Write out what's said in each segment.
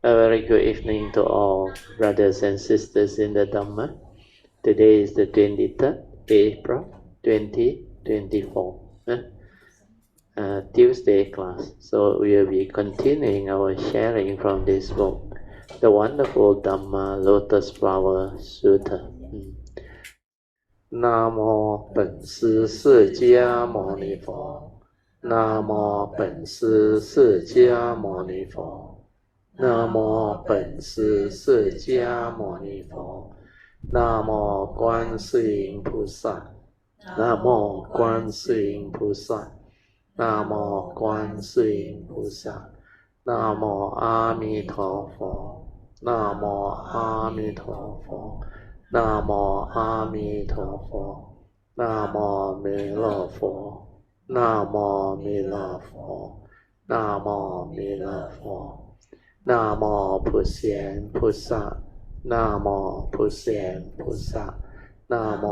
A very good evening to all brothers and sisters in the Dhamma. Today is the 23rd April 2024, Tuesday class. So we will be continuing our sharing from this book, the wonderful Dhamma Lotus Flower Sutra. 南无本师释迦牟尼佛，南无本师释迦牟尼佛。 南无本师释迦牟尼佛，南无观世音菩萨，南无观世音菩萨，南无观世音菩萨，南无阿弥陀佛，南无阿弥陀佛，南无阿弥陀佛，南无弥勒佛，南无弥勒佛，南无弥勒佛。 นะโมพุทธะพุทธะนะโมพุทธะพุทธะนะโม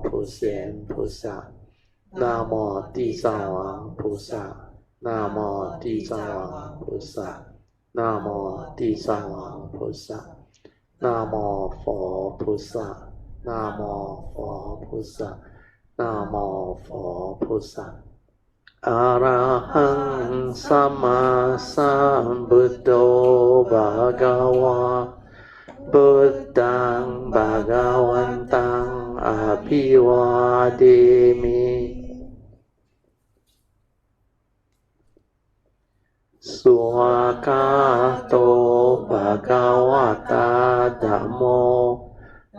พุทธะพุทธะนะโม地藏王菩萨นะโม地藏王菩萨นะโม地藏王菩萨นะโม佛菩萨นะโม佛菩萨นะโม佛菩萨 อะระหังสัมมาสัมพุทโธภะคะวะพุทธังภะคะวันตังอะภิวาเทมิสุภะโตภะคะวะตาธัมโม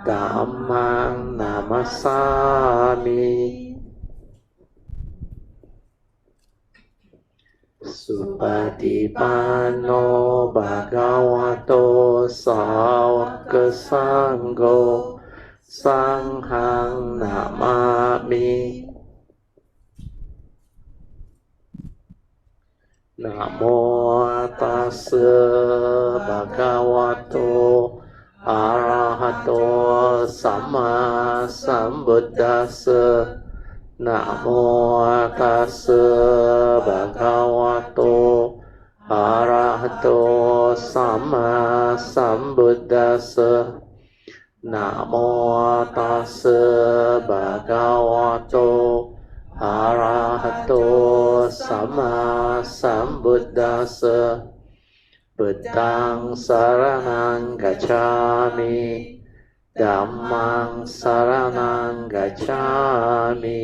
ธัมมังนามัสสามิ สุปฏิปันโนภะคะวะโตสาวกสังโฆสังฆังนามามินะโมตัสสะภะคะวะโตอะระหะโตสัมมาสัมพุทธัสสะ นะโมตัสสะภะคะวะโตอะระหะโตสัมมาสัมพุทธัสสะนะโมตัสสะภะคะวะโตอะระหะโตสัมมาสัมพุทธัสสะพุทธังสรณังกัจฉามิธัมมังสรณังกัจฉามิ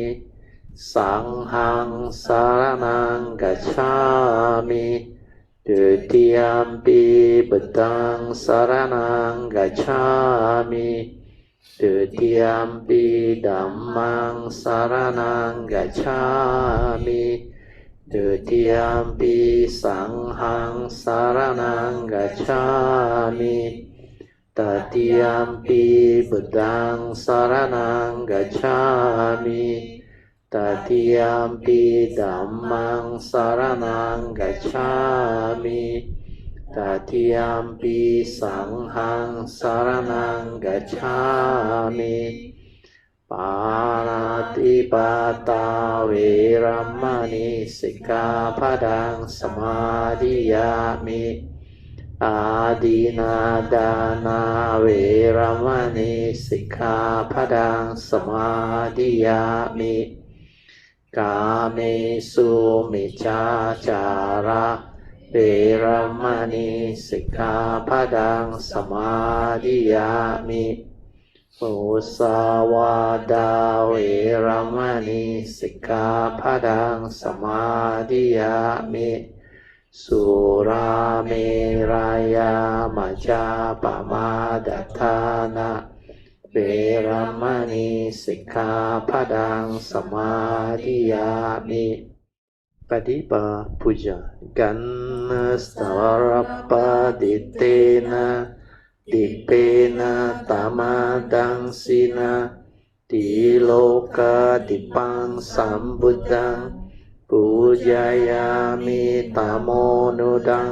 สังฆังสรณังกัจฉามิตุติยมปิพุทธังสรณังกัจฉามิตุติยมปิธัมมังสรณังกัจฉามิตุติยมปิสังฆังสรณังกัจฉามิตติยมปิพุทธังสรณังกัจฉามิ ตติยมปิธัมมังสรณังกัจฉามิตติยมปิสังฆังสรณังกัจฉามิปานาติปาตาเวรัมมณีสิกขาปดังสมาธิยามิอาดินาดานาเวรัมมณีสิกขาปดังสมาธิยามิ กาเมสุมิจฉาจาระเวรัมมณีสิกขาปดังสมาธิยามิมุสาวาทาเวรัมมณีสิกขาปดังสมาธิยามิสุราเมรยามัจจาปมาดัฏฐานะ เวรัมมณีสิกขาปดังสมาธิยามิปฏิปาปุจากันนัสสวรปะดิเตนะดิเปนะตามาดังสินะติโลกาติปังสัมพุทธังปูจายามิตามโมนุดัง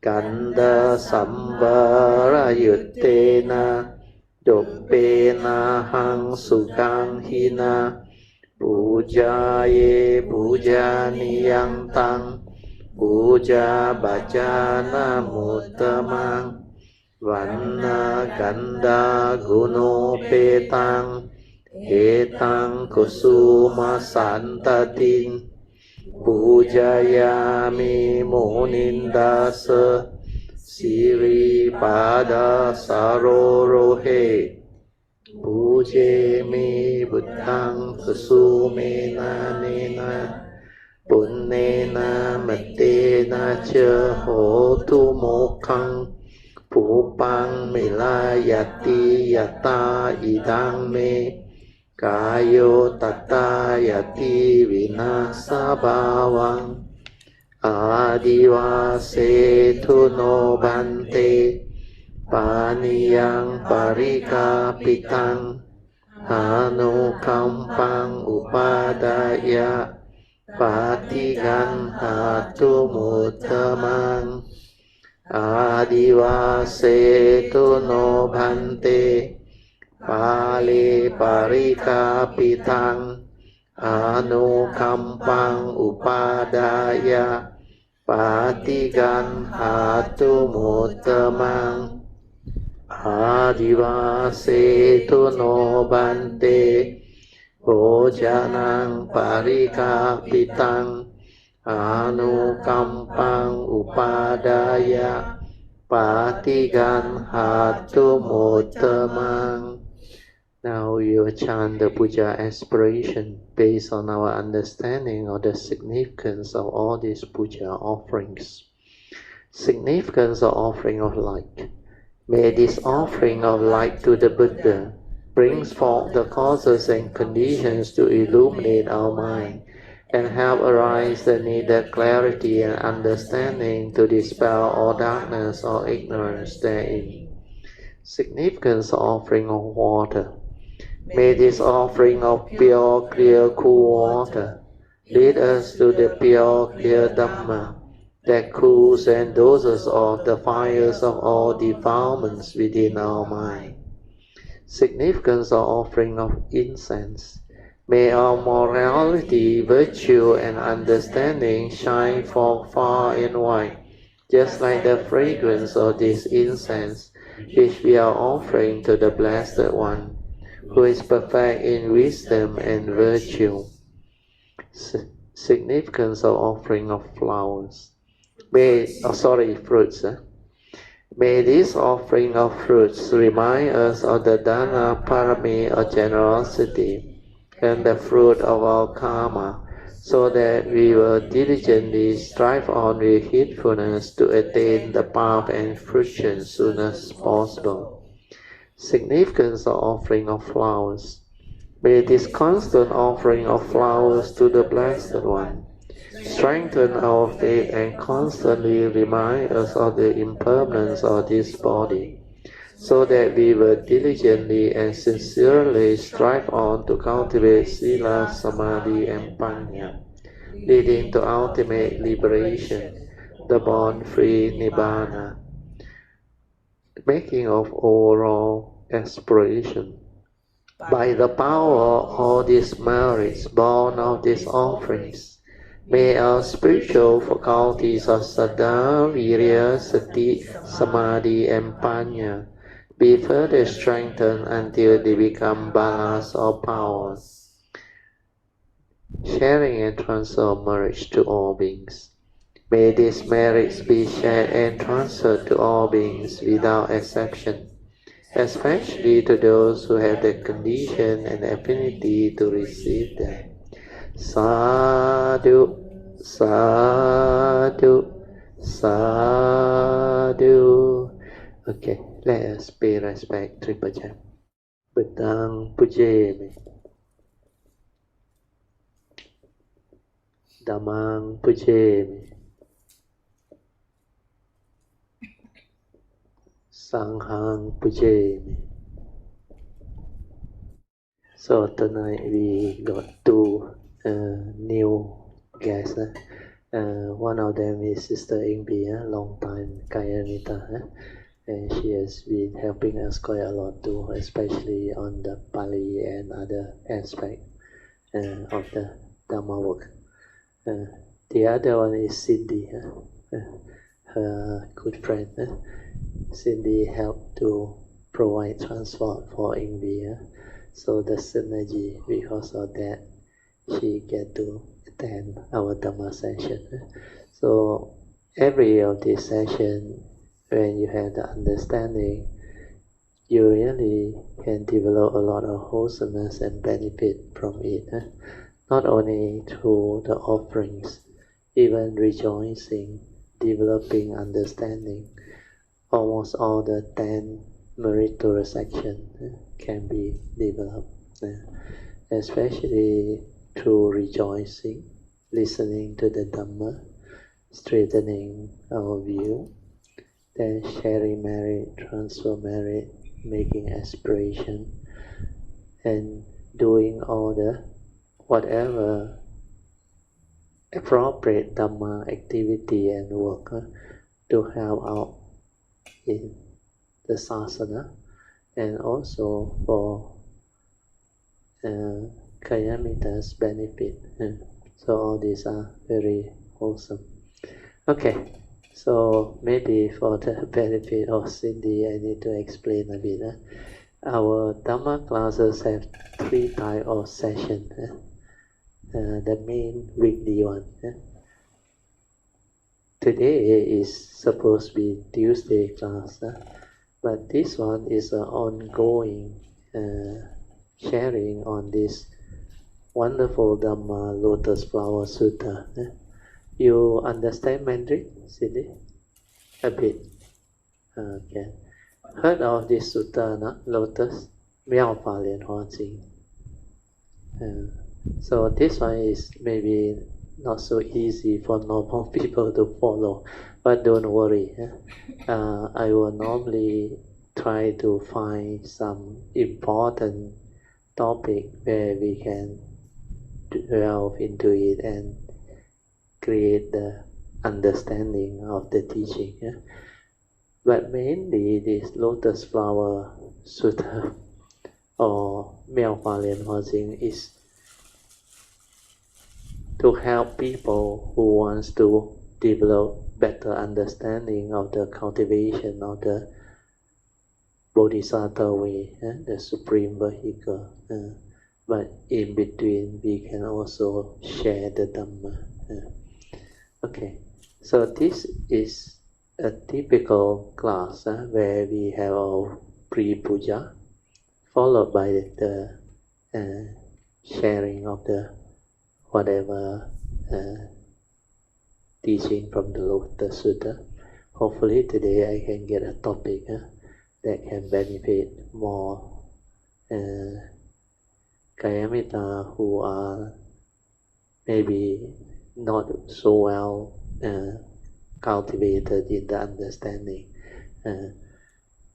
กันดาสัมบารยุตเตนะ ดุเปนะหังสุขังหินะปูจาเยปูจานิยังตัง ป Puja bhajana muttamang Vanna ganda guno petang Etang kusuma santatin Pujayami munindasa Siri pada sarorohe Pujemi buddhang kusumena nena Punnena mattena cha hotu mokkang Pupang milayati yata idang me Kayo tata yati vinasa bhavang Adivase no bante Paniyang parikapitang Anukampang upadaya Patigan hatu muttamang Adivase no bante Pali parikapitang Anukampang upadaya Patigan hatu muttamang Adivase no bante Bojanang parikapitang Anukampang upadaya Patigan hatu muttamang. Now you chant the puja aspiration based on our understanding of the significance of all these puja offerings. Significance of offering of light. May this offering of light to the Buddha brings forth the causes and conditions to illuminate our mind and help arise the needed clarity and understanding to dispel all darkness or ignorance therein. Significance of offering of water. May this offering of pure, clear, cool water lead us to the pure, clear Dhamma that cools and doses off the fires of all defilements within our mind. Significance of offering of incense. May our morality, virtue, and understanding shine forth far and wide, just like the fragrance of this incense, which we are offering to the Blessed One, who is perfect in wisdom and virtue. Significance of offering of flowers. Fruits. May this offering of fruits remind us of the Dana Parami of generosity and the fruit of our karma, so that we will diligently strive on with heedfulness to attain the path and fruition as soon as possible. Significance of offering of flowers. May this constant offering of flowers to the Blessed One strengthen our faith and constantly remind us of the impermanence of this body, so that we will diligently and sincerely strive on to cultivate Sila, Samadhi, and Panya, leading to ultimate liberation, the born-free Nibbana. Making of overall aspiration. By the power of all these merits born of these offerings, may our spiritual faculties of Saddha, Virya, Sati, Samadhi, and Panya be further strengthened until they become balas or powers. Sharing and transfer of merits to all beings. May these merits be shared and transferred to all beings without exception, especially to those who have the condition and affinity to receive them. Sadhu, sadhu, sadhu. Okay, let us pay respect to Puja. Buddhang pujemi. Dhammang pujemi. Sanghang pujemi. So tonight we got two new guests. One of them is Sister Ingbi, long time Kayanita, and she has been helping us quite a lot too, especially on the Pali and other aspects of the Dhamma work. The other one is Cindy, her good friend. Cindy helped to provide transport for India, so the synergy, because of that, she get to attend our Dhamma session. So every of these sessions, when you have the understanding, you really can develop a lot of wholesomeness and benefit from it. Not only through the offerings, even rejoicing, developing understanding. Almost all the 10 meritorious actions can be developed, especially through rejoicing, listening to the Dhamma, strengthening our view, then sharing merit, transfer merit, making aspiration, and doing all the whatever appropriate Dhamma activity and work to help out in the sasana, and also for Kayamita's benefit. So all these are very wholesome. Okay, so maybe for the benefit of Cindy, I need to explain a bit. Our Dhamma classes have 3 types of sessions. The main weekly one. Today is supposed to be Tuesday class, but this one is an ongoing sharing on this wonderful Dhamma Lotus Flower Sutra. You understand Mandarin, Cindy? A bit. Okay. Heard of this sutta, no? Lotus 妙法莲华经. So this one is maybe not so easy for normal people to follow, but don't worry. I will normally try to find some important topic where we can delve into it and create the understanding of the teaching. But mainly this Lotus Flower Sutra or 妙法莲华经 is to help people who wants to develop better understanding of the cultivation of the Bodhisattva way, the supreme vehicle. But in between, we can also share the Dhamma. Okay, so this is a typical class where we have our pre-puja, followed by the sharing of the whatever teaching from the Lotus Sutra. Hopefully today I can get a topic that can benefit more Kayamita who are maybe not so well cultivated in the understanding.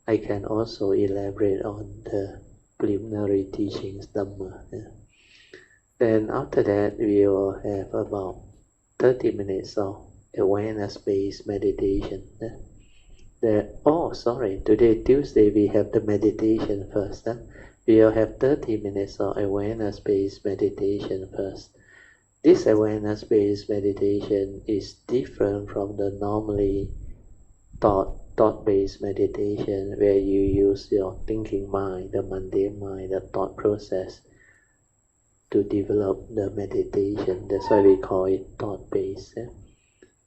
I can also elaborate on the preliminary teachings Dhamma. Then after that, we will have about 30 minutes of awareness-based meditation. Today Tuesday we have the meditation first. We will have 30 minutes of awareness-based meditation first. This awareness-based meditation is different from the normally thought-based meditation where you use your thinking mind, the mundane mind, the thought process to develop the meditation. That's why we call it thought-based.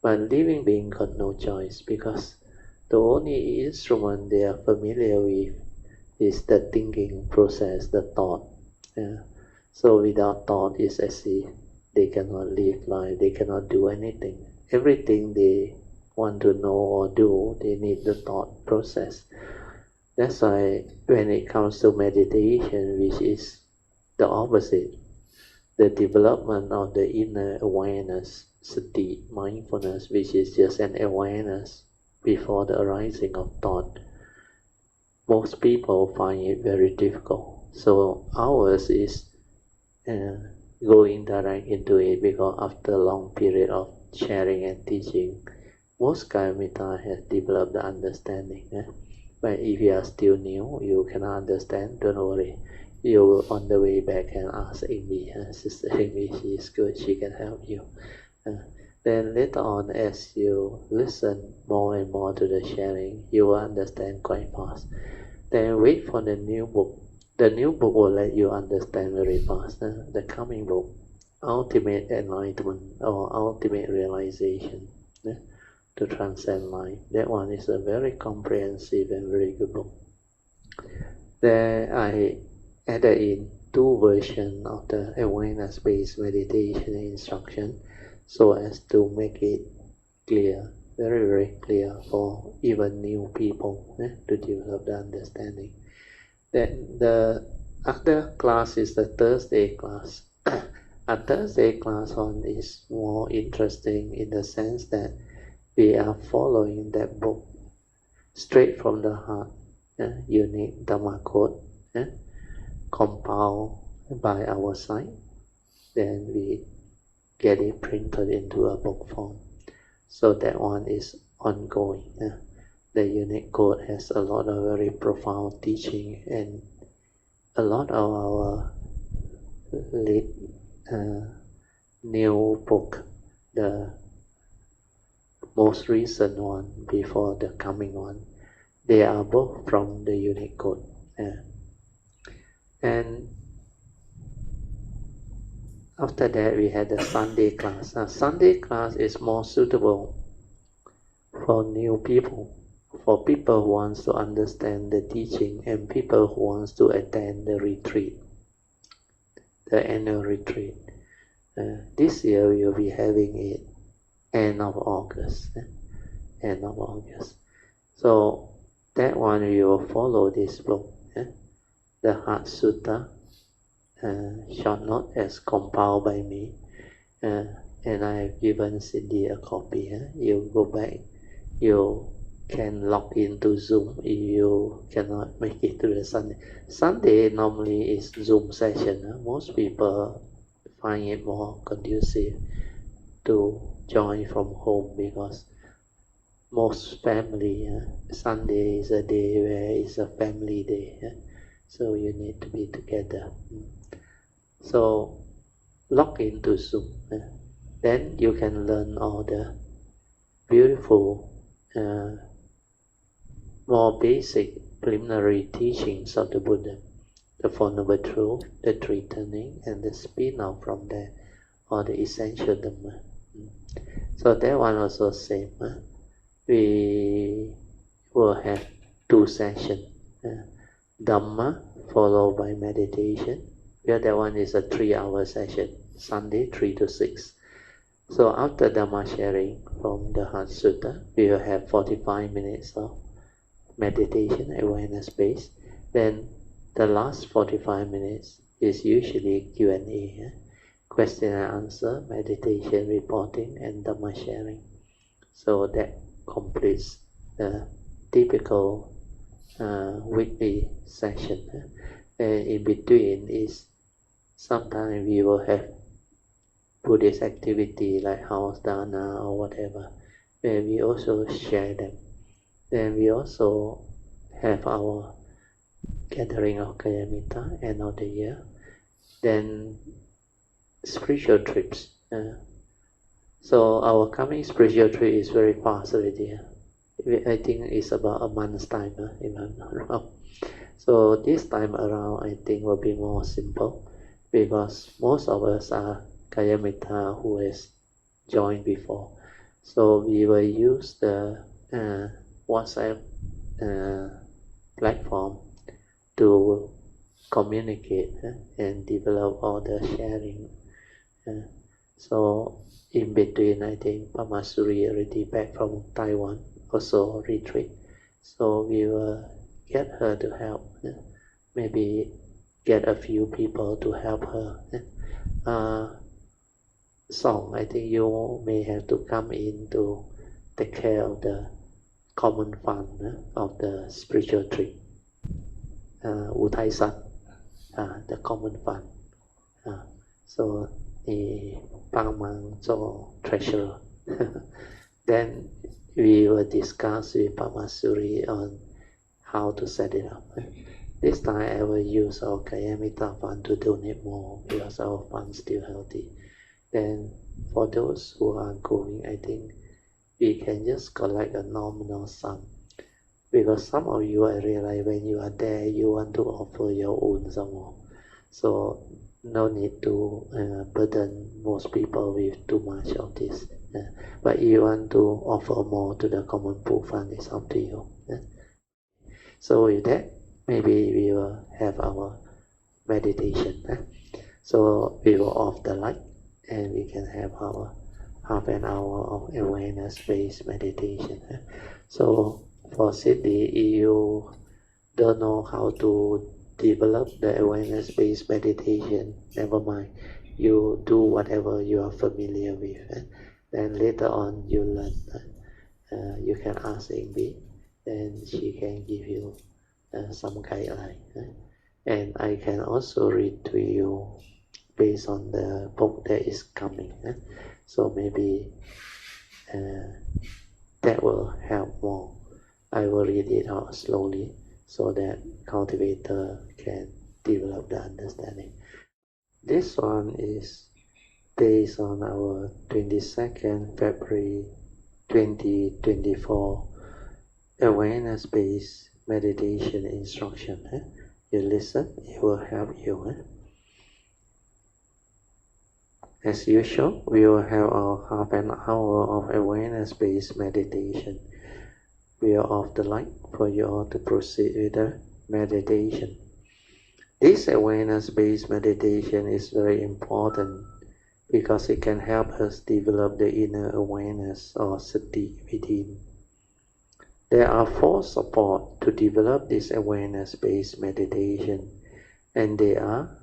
But living being got no choice because the only instrument they are familiar with is the thinking process, the thought. So without thought, it's as if they cannot live life, they cannot do anything. Everything they want to know or do, they need the thought process. That's why when it comes to meditation, which is the opposite, the development of the inner awareness, sati, mindfulness, which is just an awareness before the arising of thought, most people find it very difficult. So ours is going direct into it because after a long period of sharing and teaching, most Kayamita has developed the understanding. But if you are still new, you cannot understand, don't worry. You on the way back can ask Amy, Sister Amy, she is good, she can help you. Then later on, as you listen more and more to the sharing, you will understand quite fast. Then wait for the new book. The new book will let you understand very fast. The coming book, Ultimate Enlightenment or Ultimate Realization, to transcend life. That one is a very comprehensive and very good book. There I added in 2 versions of the awareness-based meditation instruction so as to make it clear, very, very clear for even new people to develop the understanding. Then the other class is the Thursday class. A Thursday class one is more interesting in the sense that we are following that book straight from the heart, unique Dhamma code, compiled by our side. Then we get it printed into a book form. So that one is ongoing. The unique code has a lot of very profound teaching, and a lot of our new book, the most recent one before the coming one, they are both from the unique code. And after that we had the Sunday class. Sunday class is more suitable for new people, for people who wants to understand the teaching and people who wants to attend the retreat, the annual retreat. This year we will be having it end of August. So that one we will follow this book, the Heart Sutta, short note as compiled by me, and I have given Cindy a copy. You go back, you can log into Zoom if you cannot make it to the Sunday. Sunday normally is Zoom session. Most people find it more conducive to join from home because most family, Sunday is a day where it's a family day, so you need to be together. So log into Zoom, then you can learn all the beautiful, more basic preliminary teachings of the Buddha, the Four Noble Truths, the Three Turning, and the spin-off from there, or the essential Dhamma. So that one also same. We will have 2 sessions, Dhamma followed by meditation. Yeah, that one is a 3-hour session, Sunday 3 to 6. So after Dhamma sharing from the Heart Sutta, we will have 45 minutes of meditation, awareness based. Then the last 45 minutes is usually Q&A, question and answer, meditation, reporting, and Dhamma sharing. So that completes the typical weekly session. And in between is sometimes we will have Buddhist activity like house dana or whatever, where we also share them. Then we also have our gathering of Kayamita end of the year. Then spiritual trips. So our coming spiritual trip is very fast already. I think it's about a month's time, if I'm not wrong. So this time around, I think will be more simple because most of us are Kayamita who has joined before. So we will use the WhatsApp platform to communicate and develop all the sharing. So in between, I think Pamasuri already back from Taiwan, also retreat. So we will get her to help, maybe get a few people to help her. Song, I think you may have to come in to take care of the common fund of the spiritual trip. Utaisan, the common fund. So the Pamang so treasurer. Then we will discuss with Pamasuri on how to set it up. This time I will use our Kayamita fund to donate more because our fund is still healthy. Then for those who are going, I think we can just collect a nominal sum. Because some of you, I realize when you are there, you want to offer your own some more. So no need to burden most people with too much of this. But you want to offer more to the common pool fund, it's up to you. So with that, maybe we will have our meditation. So we will off the light and we can have our half an hour of awareness-based meditation. So for Siddhi, if you don't know how to develop the awareness-based meditation, never mind. You do whatever you are familiar with. Then later on you learn. You can ask Ingbi, then she can give you some guideline. And I can also read to you based on the book that is coming. So maybe that will help more. I will read it out slowly so that cultivator can develop the understanding. This one is based on our 22nd February 2024 awareness-based meditation instruction. You listen, it will help you. As usual, we will have our half an hour of awareness-based meditation. We are off the light for you all to proceed with the meditation. This awareness-based meditation is very important because it can help us develop the inner awareness or sati within. There are 4 supports to develop this awareness-based meditation, and they are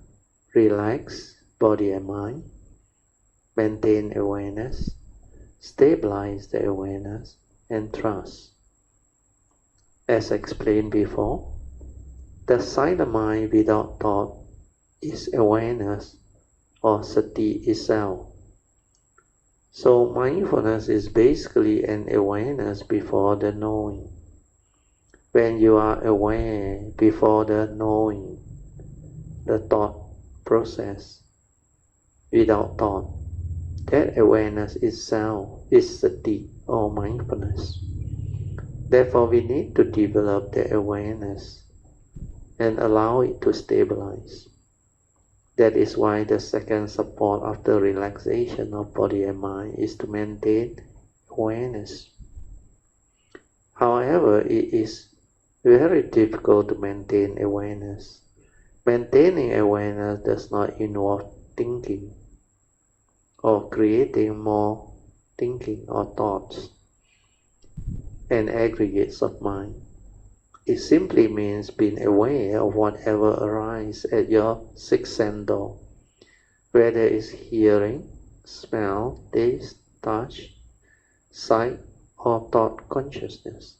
relax body and mind, maintain awareness, stabilize the awareness, and trust. As explained before, the silent mind without thought is awareness or sati itself. So mindfulness is basically an awareness before the knowing. When you are aware before the knowing, the thought process, without thought, that awareness itself is sati or mindfulness. Therefore, we need to develop the awareness and allow it to stabilize. That is why the second support after relaxation of body and mind is to maintain awareness. However, it is very difficult to maintain awareness. Maintaining awareness does not involve thinking or creating more thinking or thoughts and aggregates of mind. It simply means being aware of whatever arises at your sixth sense door, whether it's hearing, smell, taste, touch, sight, or thought consciousness,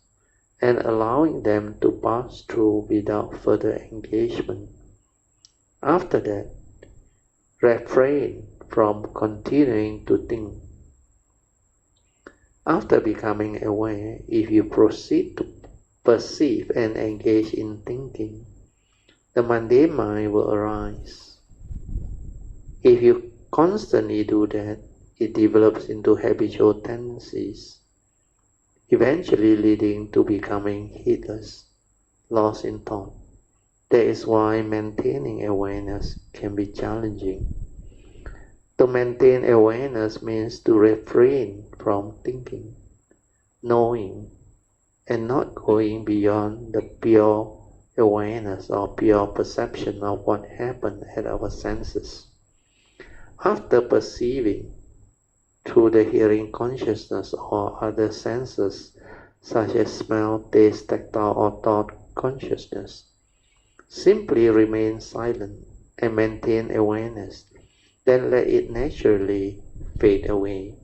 and allowing them to pass through without further engagement. After that, refrain from continuing to think. After becoming aware, if you proceed to perceive and engage in thinking, the mundane mind will arise. If you constantly do that, it develops into habitual tendencies, eventually leading to becoming heedless, lost in thought. That is why maintaining awareness can be challenging. To maintain awareness means to refrain from thinking, knowing, and not going beyond the pure awareness or pure perception of what happened at our senses. After perceiving through the hearing consciousness or other senses such as smell, taste, tactile, or thought consciousness, simply remain silent and maintain awareness. Then let it naturally fade away.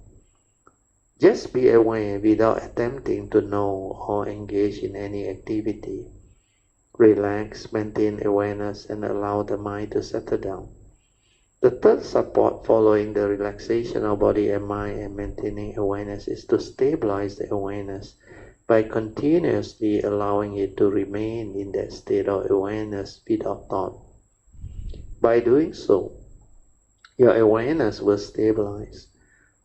Just be aware without attempting to know or engage in any activity. Relax, maintain awareness, and allow the mind to settle down. The third support following the relaxation of body and mind and maintaining awareness is to stabilize the awareness by continuously allowing it to remain in that state of awareness without thought. By doing so, your awareness will stabilize.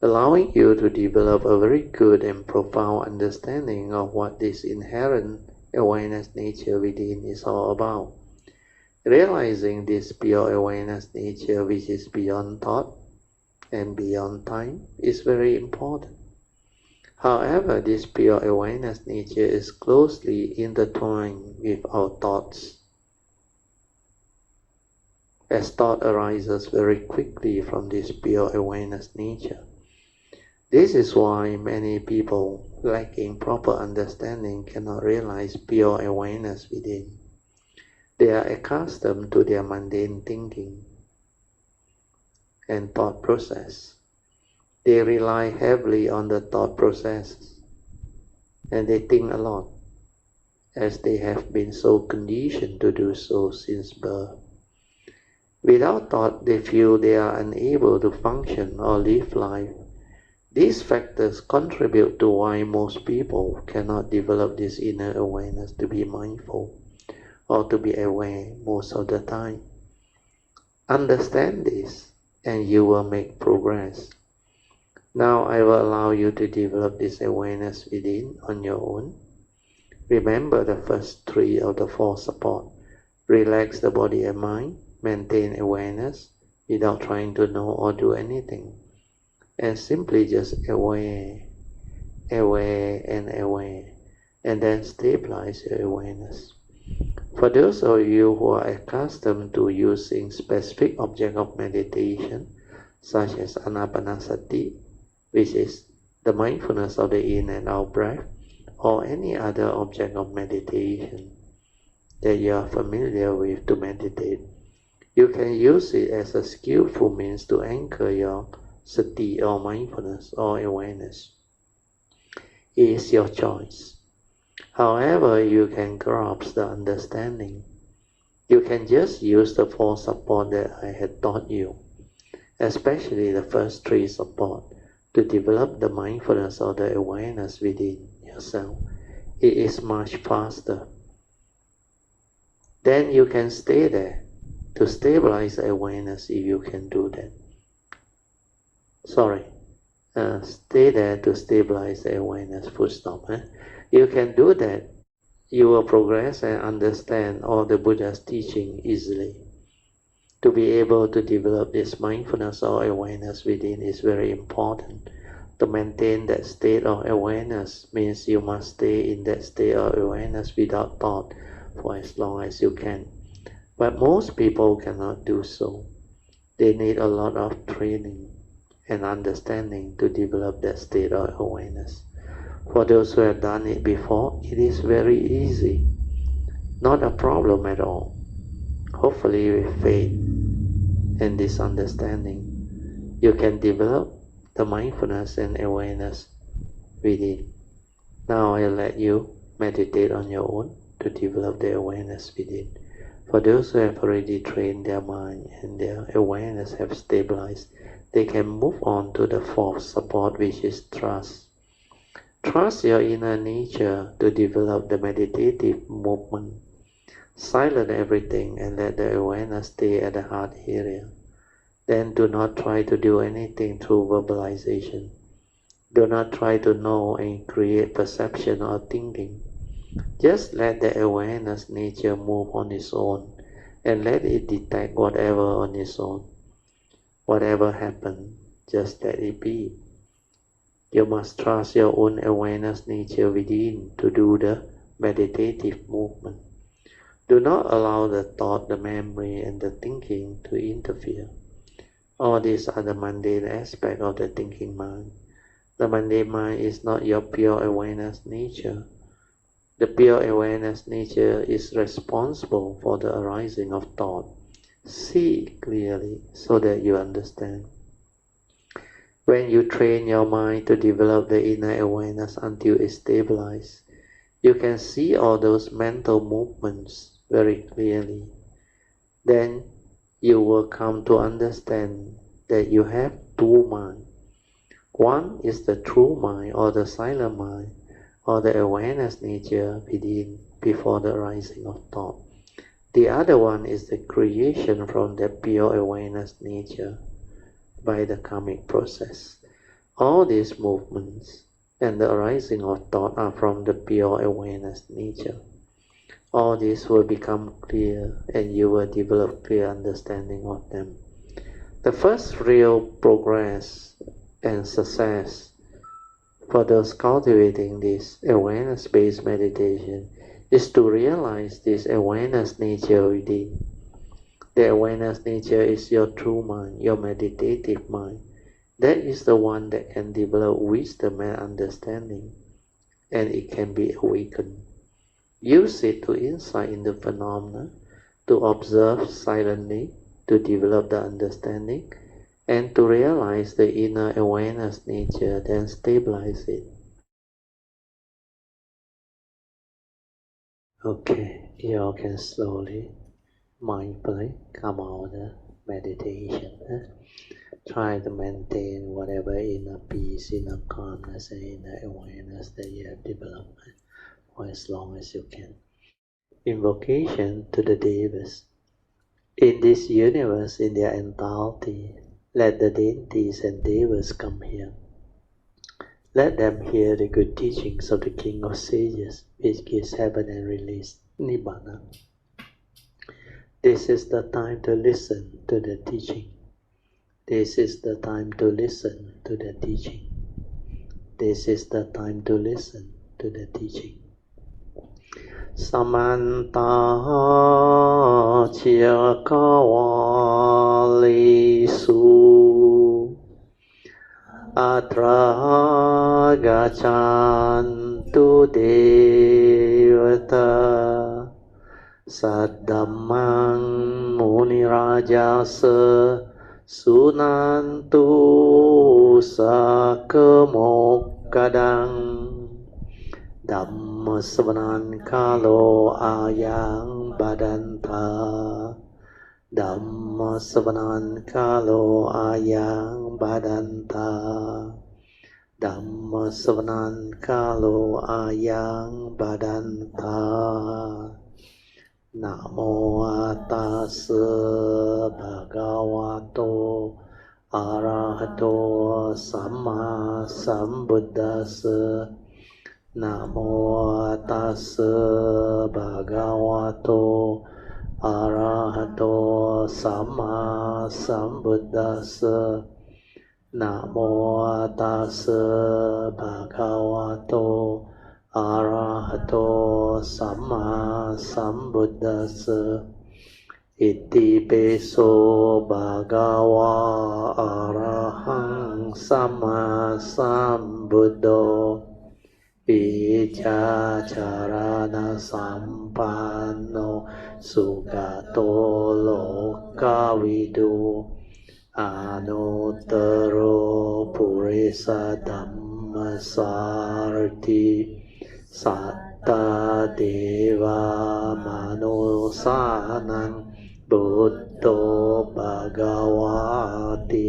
allowing you to develop a very good and profound understanding of what this inherent awareness nature within is all about. Realizing this pure awareness nature which is beyond thought and beyond time is very important. However, this pure awareness nature is closely intertwined with our thoughts, as thought arises very quickly from this pure awareness nature. This is why many people lacking proper understanding cannot realize pure awareness within. They are accustomed to their mundane thinking and thought process. They rely heavily on the thought processes, and they think a lot, as they have been so conditioned to do so since birth. Without thought, they feel they are unable to function or live life. These factors contribute to why most people cannot develop this inner awareness to be mindful or to be aware most of the time. Understand this and you will make progress. Now I will allow you to develop this awareness within on your own. Remember the first three of the four support. Relax the body and mind, maintain awareness without trying to know or do anything. And simply just aware, and then stabilize your awareness. For those of you who are accustomed to using specific object of meditation, such as anapanasati, which is the mindfulness of the in and out breath, or any other object of meditation that you are familiar with to meditate, you can use it as a skillful means to anchor your sati or mindfulness or awareness. It is your choice. However you can grasp the understanding, you can just use the four support that I had taught you, especially the first three support, to develop the mindfulness or the awareness within yourself. It is much faster. Then you can stay there to stabilize the awareness if you can do that. Stay there to stabilize the awareness, full stop. You can do that, you will progress and understand all the Buddha's teaching easily. To be able to develop this mindfulness or awareness within is very important. To maintain that state of awareness means you must stay in that state of awareness without thought for as long as you can. But most people cannot do so. They need a lot of training and understanding to develop that state of awareness. For those who have done it before, it is very easy, not a problem at all. Hopefully with faith and this understanding, you can develop the mindfulness and awareness within. Now I let you meditate on your own to develop the awareness within. For those who have already trained their mind and their awareness have stabilized, they can move on to the fourth support, which is trust. Trust your inner nature to develop the meditative movement. Silence everything and let the awareness stay at the heart area. Then do not try to do anything through verbalization. Do not try to know and create perception or thinking. Just let the awareness nature move on its own and let it detect whatever on its own. Whatever happens, just let it be. You must trust your own awareness nature within to do the meditative movement. Do not allow the thought, the memory, and the thinking to interfere. All these are the mundane aspect of the thinking mind. The mundane mind is not your pure awareness nature. The pure awareness nature is responsible for the arising of thought. See it clearly so that you understand. When you train your mind to develop the inner awareness until it stabilizes, you can see all those mental movements very clearly. Then you will come to understand that you have two minds. One is the true mind or the silent mind or the awareness nature within before the rising of thought. The other one is the creation from the pure awareness nature by the karmic process. All these movements and the arising of thought are from the pure awareness nature. All this will become clear and you will develop clear understanding of them. The first real progress and success for those cultivating this awareness-based meditation is to realize this awareness nature within. The awareness nature is your true mind, your meditative mind. That is the one that can develop wisdom and understanding, and it can be awakened. Use it to insight into phenomena, to observe silently, to develop the understanding, and to realize the inner awareness nature, then stabilize it. Okay, you all can slowly, mindfully come out of the meditation. Try to maintain whatever inner peace, inner calmness, and inner awareness that you have developed for as long as you can. Invocation to the Devas. In this universe, in their entirety, let the deities and Devas come here. Let them hear the good teachings of the King of Sages, which gives heaven and release Nibbana. This is the time to listen to the teaching. This is the time to listen to the teaching. This is the time to listen to the teaching. Samanta Chakawalisu Atra Gachantu Devata Saddhammang Munirajasa Sunantu Sakemokadang Dhamma Savanan Kalo Ayang Badanta Dhamma Savanan Kalo Ayang Badanta Dhamma Savanan Kalo Ayang Badanta Namo Tassa Bhagavato Arahato Samma Sambuddhassa Namo Tassa Bhagavato Arahato Samma Sambuddhassa Namo Tassa Bhagavato Arahato Samma Sambuddhassa Iti Peso Bhagava Arahang Samma Sambuddho Ija Charana Sampanno Sugato Lokavidu Anuttaro Purisa Dhammasarti Satta Deva Manusanang Buddho Bhagavati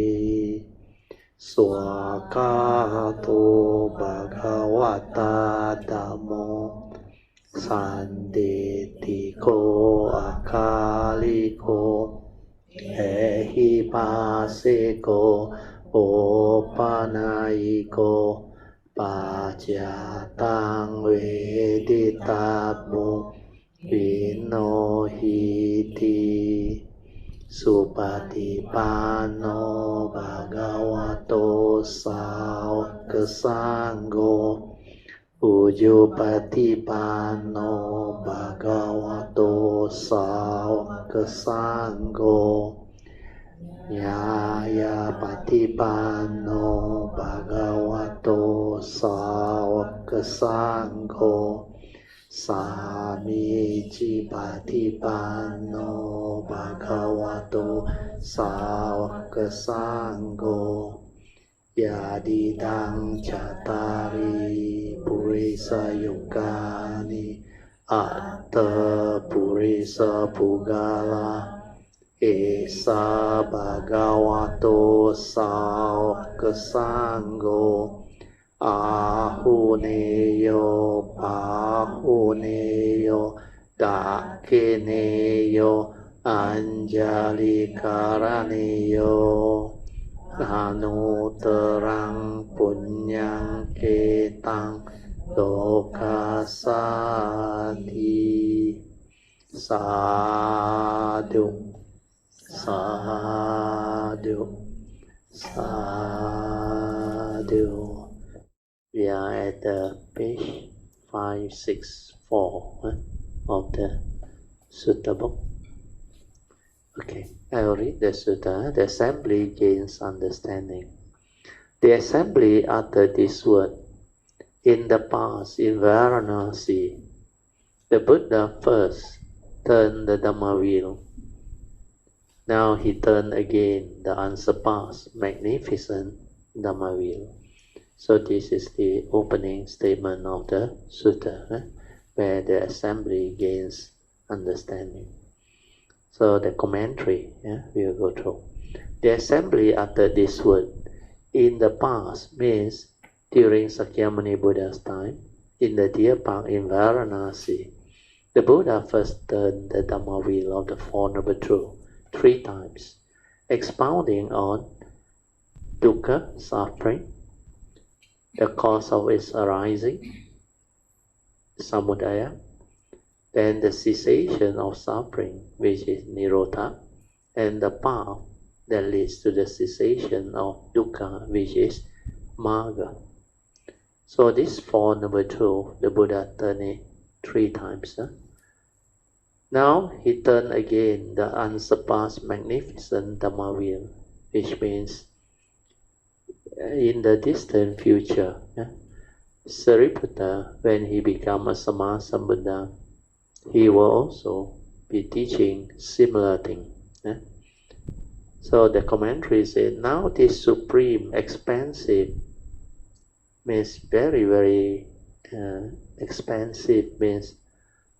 Swakato Bhagavata Dhammo Sandetiko Akaliko Ehipaseko Opanayiko Pajatang Veditamu Vinohiti Supatipano Bhagavato Sāvaka Sangho Ujupatipano Bhagavato Sāvaka Sangho Nyaya Patipano Bhagavato Sāvaka Sangho Samici Patipano Bhagavato Sāvaka Sangho Yadidang Cattari Purisa Yukani Atta Purisa Pugala Esa Bhagavato Sāvaka Sangho Ahuneyo Pahuneyo Dakeneyo Anjali Karaneyo Anutarang punyang ketang lokasati. Sadhu, sadhu, sadhu. We are at the page 564 of the Sutta book. Okay, I will read the Sutta. The assembly gains understanding. The assembly uttered this word. In the past, in Varanasi, the Buddha first turned the Dhamma wheel. Now he turned again the unsurpassed, magnificent Dhamma wheel. So this is the opening statement of the Sutta, where the assembly gains understanding. So the commentary, we will go through. The assembly uttered this word. In the past means during Sakyamuni Buddha's time, in the deer park in Varanasi, the Buddha first turned the Dhamma wheel of the Four Noble Truths 3 times, expounding on dukkha, suffering, the cause of its arising, samudaya, then the cessation of suffering, which is nirodha, and the path that leads to the cessation of dukkha, which is magga. So this Four Noble Truths, the Buddha turned it 3 times. Now he turned again the unsurpassed, magnificent Dhamma wheel, which means in the distant future, Sariputta, when he becomes a Sammasambuddha, he will also be teaching similar thing. So the commentary says, now this supreme, expansive, means very, very expansive, means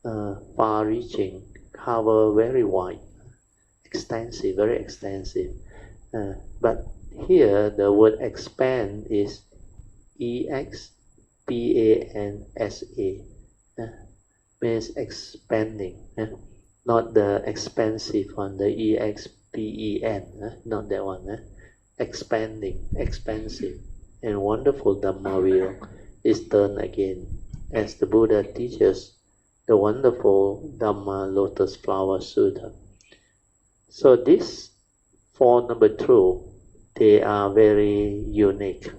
far-reaching, cover very wide, extensive, very extensive. But here the word expand is E-X-P-A-N-S-A, means expanding, not the expensive one, the E-X-P-E-N, not that one. Expanding, expansive, and wonderful Dhamma wheel is turned again, as the Buddha teaches the wonderful Dhamma Lotus Flower Sutta. So these Four Noble Truths, they are very unique.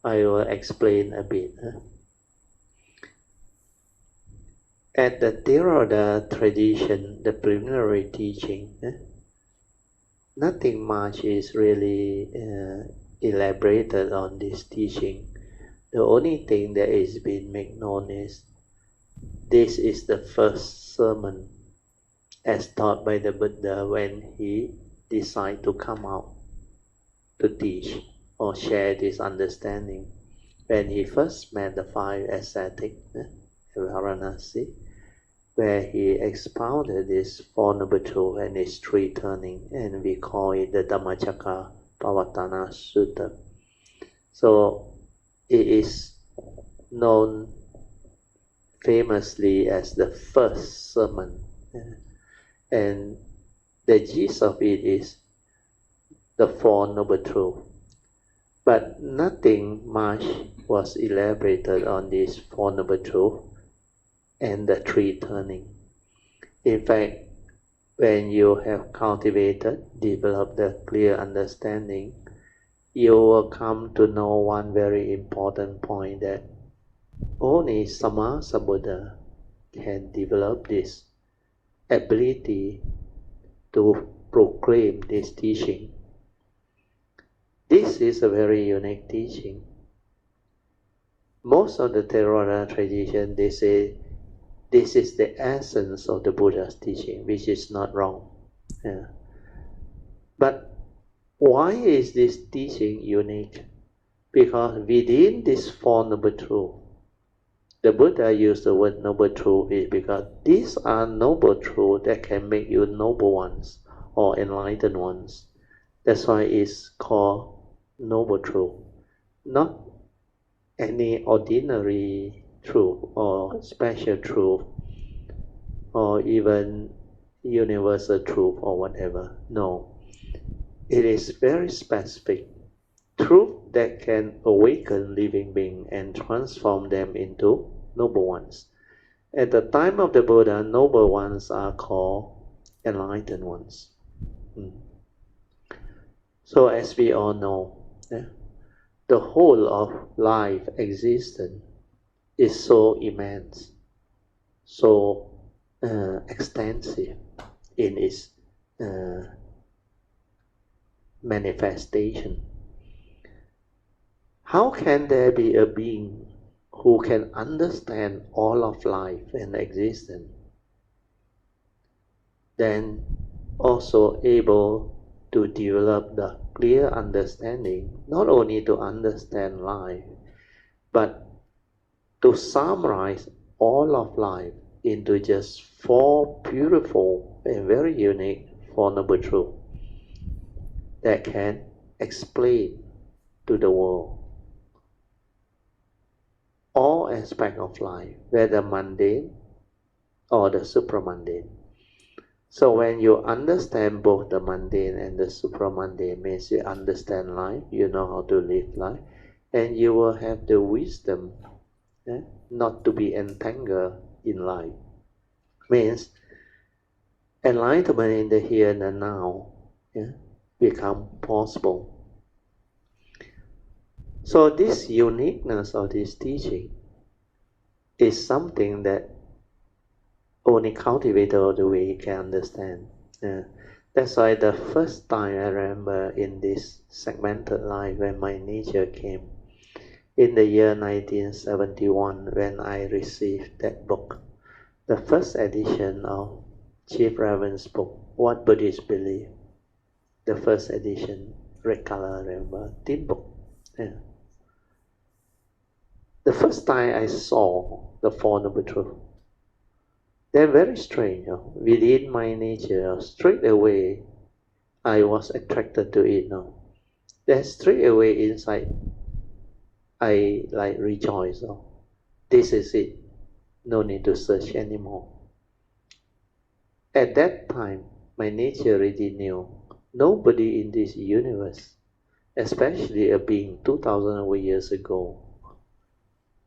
I will explain a bit. At the Theravada tradition, the preliminary teaching, nothing much is really elaborated on this teaching. The only thing that is being made known is this is the first sermon as taught by the Buddha when he decided to come out to teach or share this understanding. When he first met the 5 ascetics in Varanasi, where he expounded this Four Noble Truths and its 3 turning, and we call it the Dhammacakka Pavattana Sutta. So it is known famously as the first sermon, and the gist of it is the Four Noble Truths. But nothing much was elaborated on this Four Noble Truths and the 3 turning. In fact, when you have cultivated, developed the clear understanding, you will come to know one very important point, that only Sammasambuddha can develop this ability to proclaim this teaching. This is a very unique teaching. Most of the Theravada tradition, they say this is the essence of the Buddha's teaching, which is not wrong. But why is this teaching unique? Because within this Four Noble Truths, the Buddha used the word Noble Truth is because these are noble truths that can make you noble ones or enlightened ones. That's why it's called Noble Truth, not any ordinary truth or special truth or even universal truth or whatever. No, it is very specific. Truth that can awaken living beings and transform them into noble ones. At the time of the Buddha, noble ones are called enlightened ones. So as we all know, the whole of life existence is so immense, so extensive in its manifestation. How can there be a being who can understand all of life and existence, then also able to develop the clear understanding, not only to understand life, but to summarize all of life into just 4 beautiful and very unique Four Noble Truths that can explain to the world all aspects of life, whether mundane or the supramundane. So when you understand both the mundane and the supramundane, means you understand life, you know how to live life, and you will have the wisdom not to be entangled in life. Means enlightenment in the here and the now become possible. So this uniqueness of this teaching is something that only cultivator of the way can understand. That's why the first time I remember in this segmented life when my nature came, in the year 1971, when I received that book, the first edition of Chief Reverend's book, What Buddhists Believe, the first edition, red color, I remember, thin book. The first time I saw the Four Noble Truths, they're very strange. Within my nature, straight away, I was attracted to it. Then straight away inside, I rejoice. This is it. No need to search anymore. At that time, my nature already knew nobody in this universe, especially a being 2,000 years ago,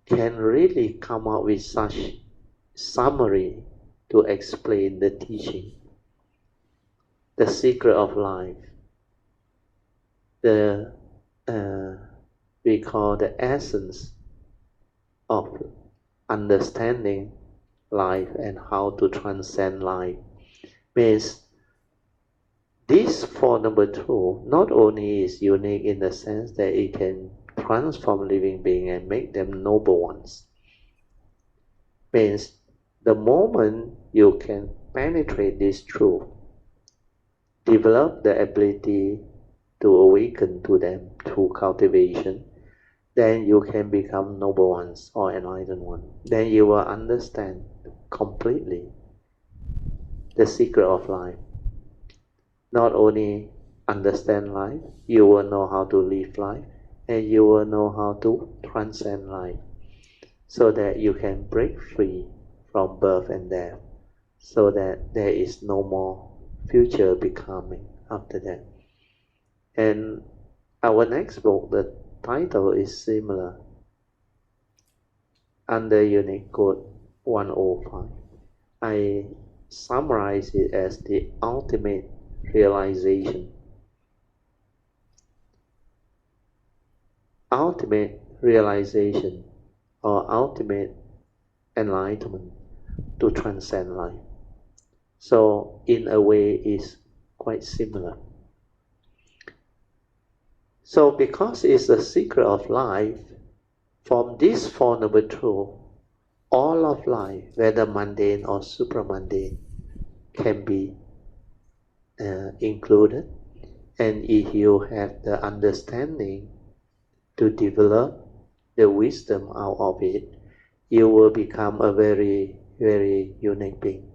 can really come up with such summary to explain the teaching, the secret of life, we call the essence of understanding life and how to transcend life. Means this Four Noble Truths not only is unique in the sense that it can transform living beings and make them noble ones. Means the moment you can penetrate this truth, develop the ability to awaken to them through cultivation, then you can become noble ones or enlightened ones. Then you will understand completely the secret of life. Not only understand life, you will know how to live life, and you will know how to transcend life, so that you can break free from birth and death, so that there is no more future becoming after that. And our next book, the title is similar, under Unique Code 105. I summarize it as the ultimate realization. Ultimate realization or ultimate enlightenment to transcend life. So in a way is quite similar. So because it's the secret of life, from this Four Noble Truths, all of life, whether mundane or supramundane, can be included. And if you have the understanding to develop the wisdom out of it, you will become a very, very unique being.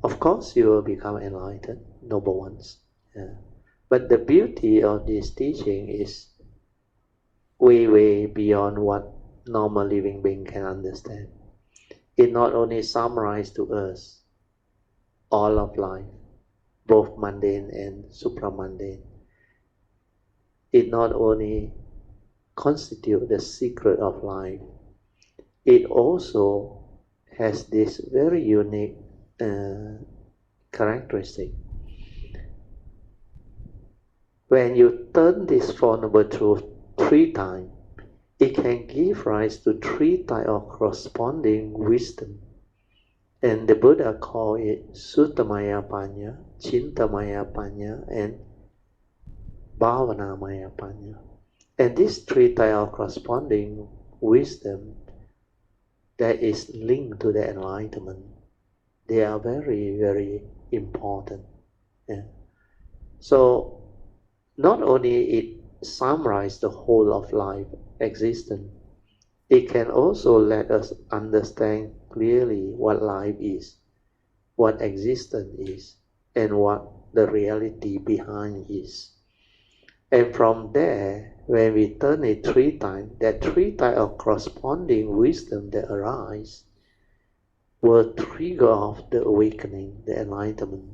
Of course, you will become enlightened, noble ones. But the beauty of this teaching is way, way beyond what normal living being can understand. It not only summarizes to us all of life, both mundane and supramundane. It not only constitutes the secret of life, it also has this very unique characteristic. When you turn this Four Noble Truths 3 times, it can give rise to 3 types of corresponding wisdom. And the Buddha called it Suttamaya Panya, Chintamaya Panya, and Bhavanamaya Panya. And these 3 types of corresponding wisdom that is linked to the enlightenment, they are very, very important. Yeah. So, not only it summarizes the whole of life existence, it can also let us understand clearly what life is, what existence is, and what the reality behind is. And from there, when we turn it 3 times, that 3 types of corresponding wisdom that arise will trigger off the awakening, the enlightenment.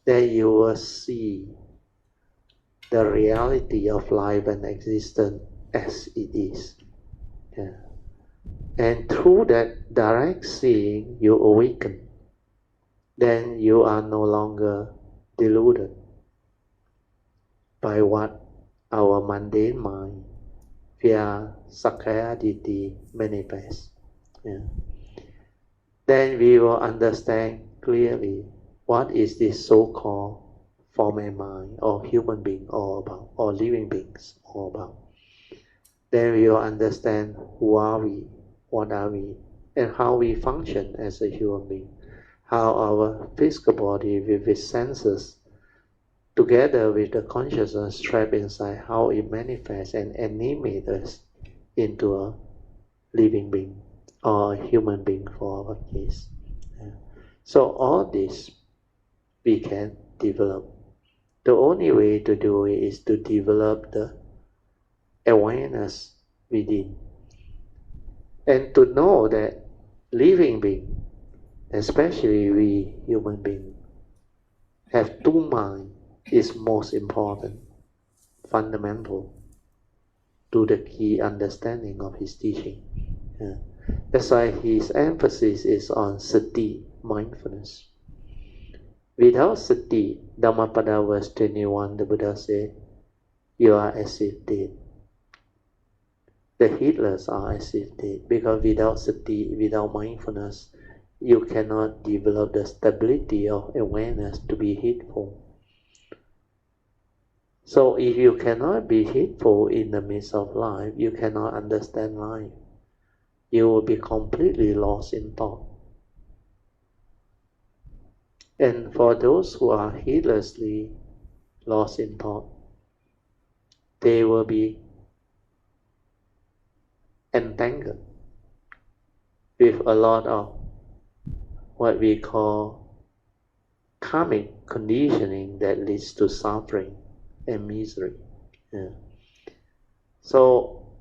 Then you will see the reality of life and existence as it is. Yeah. And through that direct seeing, you awaken. Then you are no longer deluded by what our mundane mind via Sakkaya Ditthi manifests. Yeah. Then we will understand clearly what is this so-called form and mind, or human being all about, or living beings all about. Then we will understand who are we, what are we, and how we function as a human being, how our physical body with its senses, together with the consciousness trapped inside, how it manifests and animates us into a living being, or a human being for our case. Yeah. So all this we can develop. The only way to do it is to develop the awareness within, and to know that living being, especially we human beings, have 2 minds is most important, fundamental to the key understanding of his teaching. Yeah. That's why his emphasis is on sati, mindfulness. Without sati, Dhammapada verse 21, the Buddha said, you are as if dead. The heedless are as if dead, because without sati, without mindfulness, you cannot develop the stability of awareness to be heedful. So if you cannot be heedful in the midst of life, you cannot understand life. You will be completely lost in thought. And for those who are heedlessly lost in thought, they will be entangled with a lot of what we call karmic conditioning that leads to suffering and misery. Yeah. So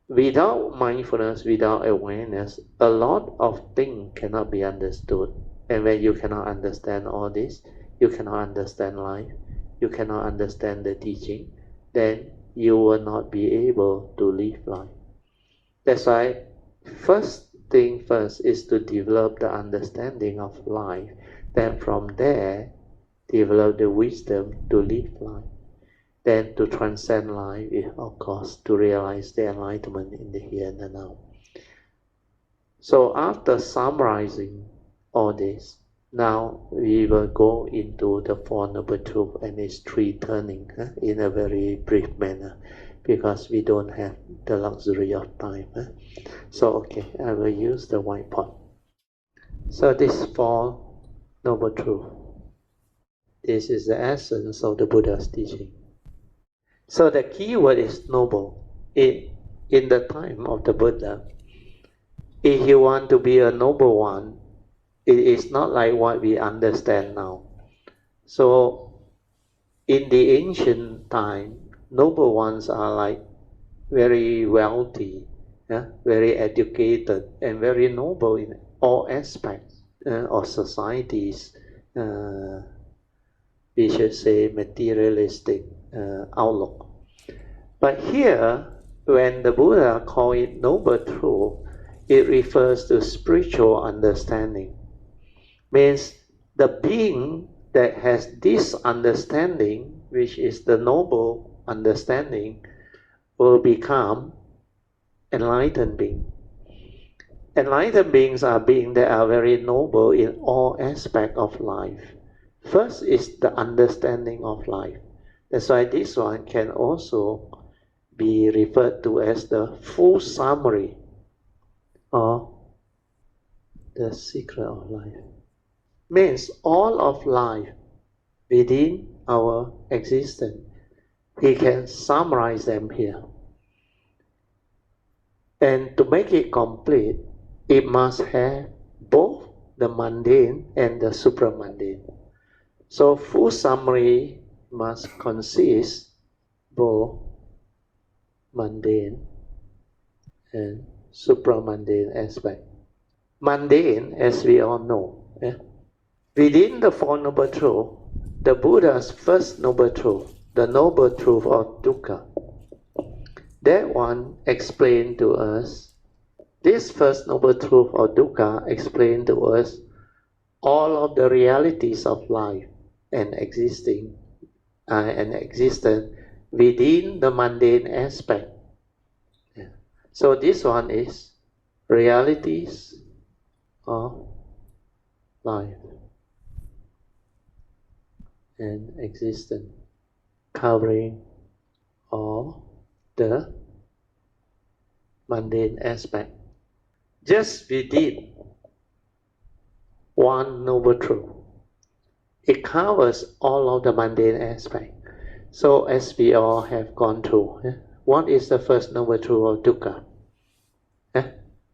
without mindfulness, without awareness, a lot of things cannot be understood. And when you cannot understand all this, you cannot understand life, you cannot understand the teaching, then you will not be able to live life. That's why first thing first is to develop the understanding of life. Then from there, develop the wisdom to live life. Then to transcend life is, of course, to realize the enlightenment in the here and the now. So after summarizing all this, now we will go into the Four Noble Truths and its 3 turning in a very brief manner, because we don't have the luxury of time. So okay, I will use the whiteboard. So this Four Noble Truths, this is the essence of the Buddha's teaching. So the key word is noble. In the time of the Buddha, if you want to be a noble one, it is not like what we understand now. So in the ancient time, noble ones are like very wealthy, very educated, and very noble in all aspects of societies, we should say materialistic outlook. But here, when the Buddha called it noble truth, it refers to spiritual understanding. Means the being that has this understanding, which is the noble understanding, will become enlightened being. Enlightened beings are beings that are very noble in all aspects of life. First is the understanding of life. That's why this one can also be referred to as the full summary of the secret of life. Means all of life within our existence. He can summarize them here. And to make it complete, it must have both the mundane and the supramundane. So full summary must consist both mundane and supramundane aspect. Mundane, as we all know, within the Four Noble Truths, the Buddha's first Noble Truth, the Noble Truth of dukkha, that one explained to us, this first Noble Truth of dukkha explained to us all of the realities of life and existence within the mundane aspect. So this one is realities of life and existence, covering all the mundane aspect. Just within one noble truth, it covers all of the mundane aspect. So as we all have gone through, what is the first noble truth of dukkha?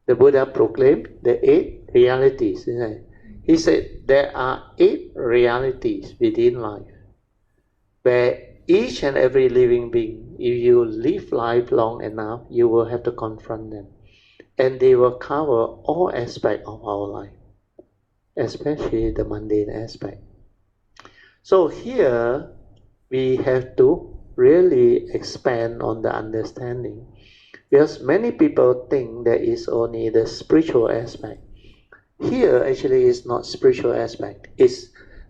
The Buddha proclaimed the 8 realities. He said there are 8 realities within life, where each and every living being, if you live life long enough, you will have to confront them. And they will cover all aspects of our life, especially the mundane aspect. So here, we have to really expand on the understanding, because many people think that is only the spiritual aspect. Here actually is not spiritual aspect, it's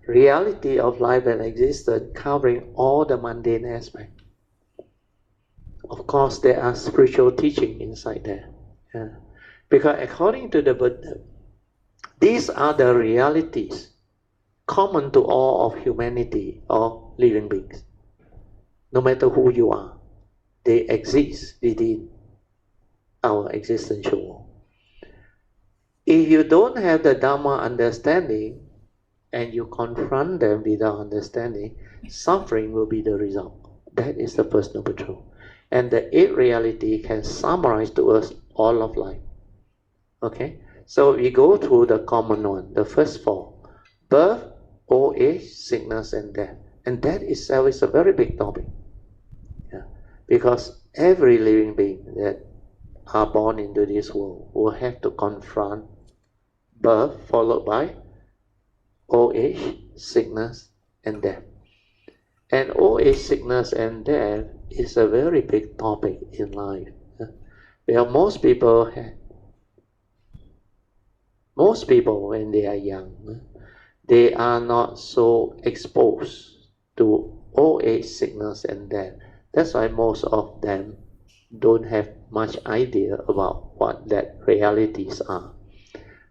reality of life and existence covering all the mundane aspect. Of course there are spiritual teaching inside there, because according to the Buddha, these are the realities common to all of humanity or living beings. No matter who you are, they exist within our existential world. If you don't have the Dhamma understanding and you confront them without understanding, suffering will be the result. That is the first noble truth. And the 8 reality can summarize to us all of life. Okay? So we go through the common one, the first 4. Birth, old age, sickness and death. And that itself is a very big topic. Because every living being that are born into this world will have to confront birth followed by old age, sickness and death. And old age, sickness and death is a very big topic in life. Where most people when they are young, they are not so exposed to old age, sickness and death. That's why most of them don't have much idea about what that realities are.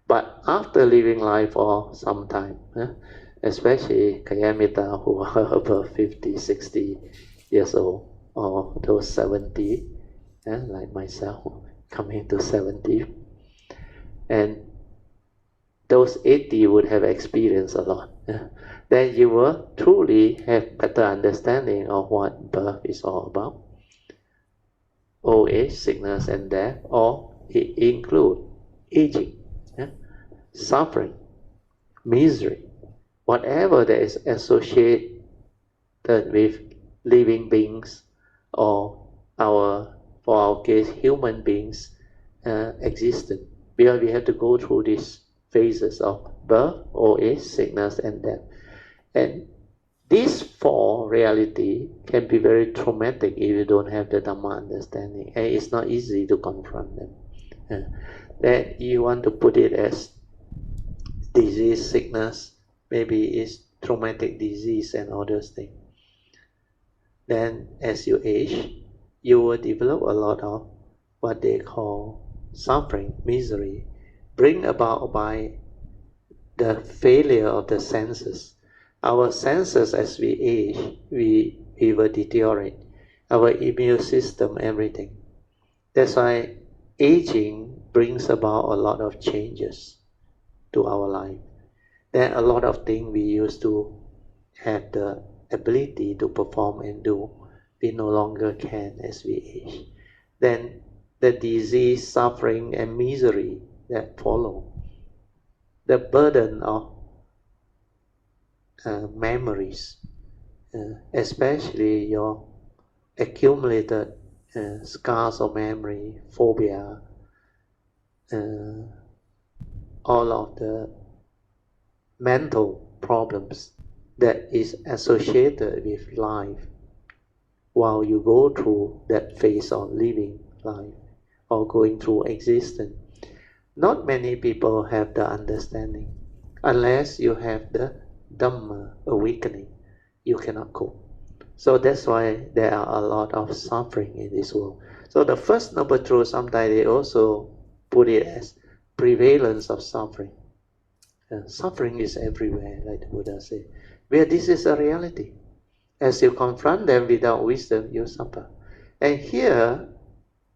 But after living life for some time, especially Kayamita who are above 50, 60 years old, or those 70, like myself, coming to 70, and those 80 would have experienced a lot. Then you will truly have better understanding of what birth is all about. Old age, sickness and death, or it include aging, suffering, misery, whatever that is associated with living beings or for our case, human beings existence. Because we have to go through these phases of birth, old age, sickness and death. And These four reality can be very traumatic if you don't have the Dhamma understanding, and it's not easy to confront them. Then you want to put it as disease, sickness, maybe it's traumatic disease and all those things. Then as you age, you will develop a lot of what they call suffering, misery, bring about by the failure of the senses. Our senses, as we age, we will deteriorate. Our immune system, everything. That's why aging brings about a lot of changes to our life. Then a lot of things we used to have the ability to perform and do, we no longer can as we age. Then the disease, suffering, and misery that follow. The burden of memories, especially your accumulated scars of memory, phobia, all of the mental problems that is associated with life while you go through that phase of living life or going through existence. Not many people have the understanding. Unless you have the Dhamma awakening, you cannot cope. So that's why there are a lot of suffering in this world. So the first noble truth, sometimes they also put it as prevalence of suffering. Suffering is everywhere, like the Buddha said. Where this is a reality. As you confront them without wisdom, you suffer. And here,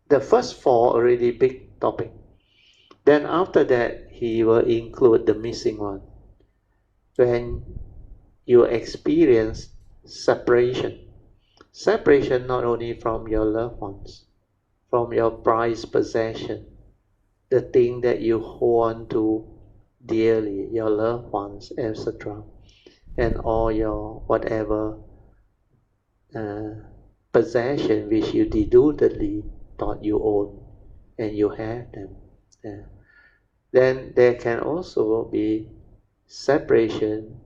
the first four already big topic. Then after that, he will include the missing one. When you experience separation. Separation not only from your loved ones, from your prized possession, the thing that you hold on to dearly, your loved ones, etc. And all your whatever possession which you dedudedly thought you own, and you have them. Then there can also be separation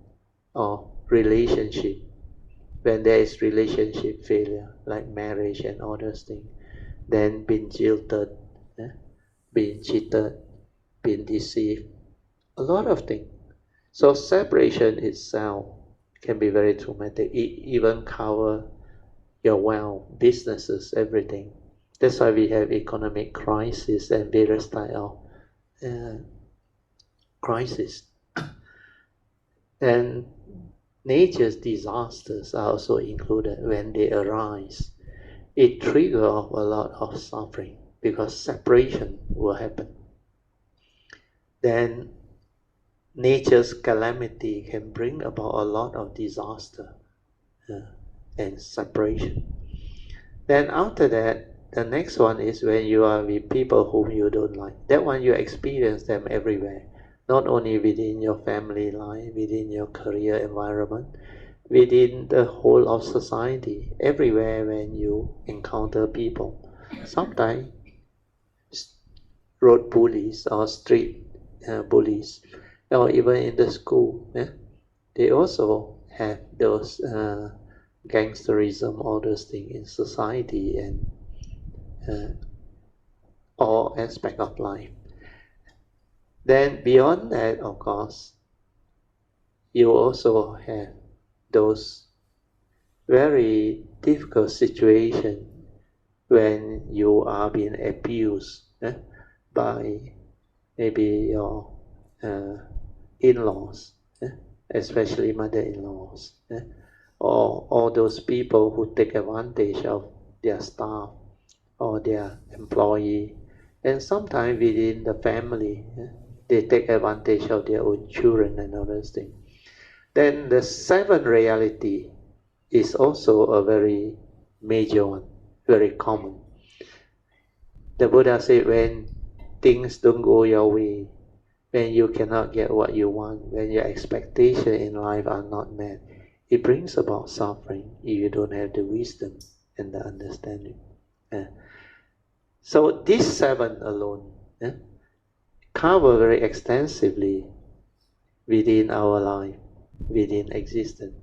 of relationship. When there is relationship failure, like marriage and all those things, then being jilted, being cheated, being deceived, a lot of things. So separation itself can be very traumatic. It even covers your wealth, businesses, everything. That's why we have economic crisis and various types of crisis. And nature's disasters are also included when they arise. It triggers off a lot of suffering because separation will happen. Then nature's calamity can bring about a lot of disaster and separation. Then after that, the next one is when you are with people whom you don't like. That one you experience them everywhere. Not only within your family life, within your career environment, within the whole of society, everywhere when you encounter people. Sometimes road bullies or street bullies, or even in the school, they also have those gangsterism, all those things in society and all aspects of life. Then beyond that, of course, you also have those very difficult situations when you are being abused by maybe your in-laws, especially mother-in-laws, or all those people who take advantage of their staff or their employee, and sometimes within the family, they take advantage of their own children and all those things. Then the seventh reality is also a very major one, very common. The Buddha said when things don't go your way, when you cannot get what you want, when your expectations in life are not met, it brings about suffering if you don't have the wisdom and the understanding. So these seven alone cover very extensively within our life, within existence.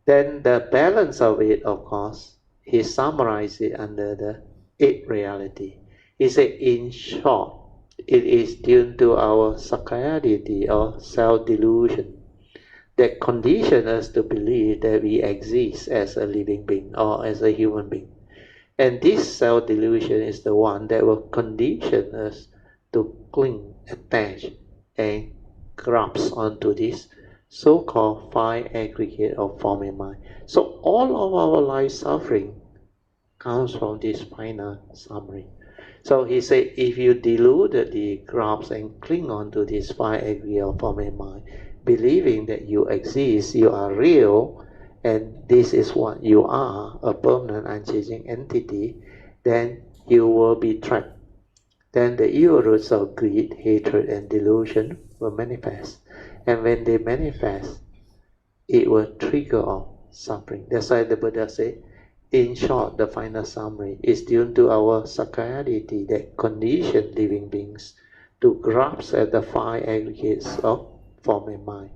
Then the balance of it, of course, he summarized it under the 8 reality. He said, in short, it is due to our Sakaya deity or self-delusion that condition us to believe that we exist as a living being or as a human being. And this self-delusion is the one that will condition us to cling, attach, and grasp onto this so-called 5 aggregate of form and mind. So all of our life suffering comes from this final summary. So he said, if you deludedly grasp and cling on to this 5 aggregate of form and mind, believing that you exist, you are real, and this is what you are, a permanent unchanging entity, then you will be trapped. Then the evil roots of greed, hatred, and delusion will manifest. And when they manifest, it will trigger off suffering. That's why the Buddha said, in short, the final summary is due to our Sakaya deity that condition living beings to grasp at the 5 aggregates of form and mind,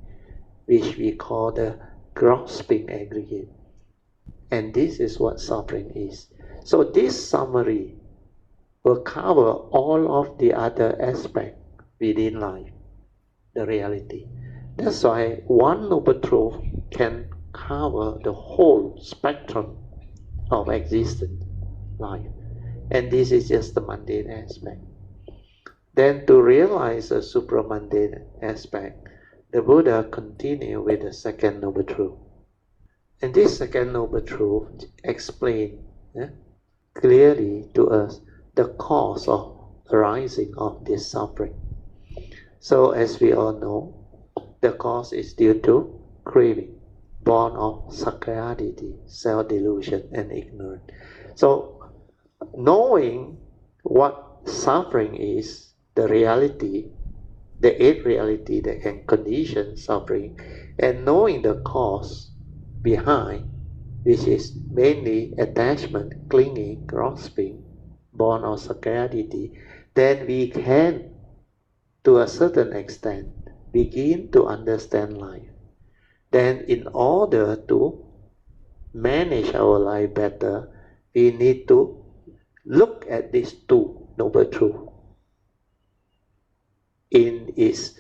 which we call the grasping aggregate. And this is what suffering is. So this summary will cover all of the other aspects within life, the reality. That's why one noble truth can cover the whole spectrum of existence, life. And this is just the mundane aspect. Then to realize the supramundane aspect, the Buddha continued with the second noble truth. And this second noble truth explains clearly to us the cause of arising of this suffering. So as we all know, the cause is due to craving, born of Sakaya deity, self-delusion and ignorance. So knowing what suffering is, the reality, the 8 reality that can condition suffering, and knowing the cause behind, which is mainly attachment, clinging, grasping, born of Sakaya deity, then we can, to a certain extent, begin to understand life. Then in order to manage our life better, we need to look at these 2 noble truths in its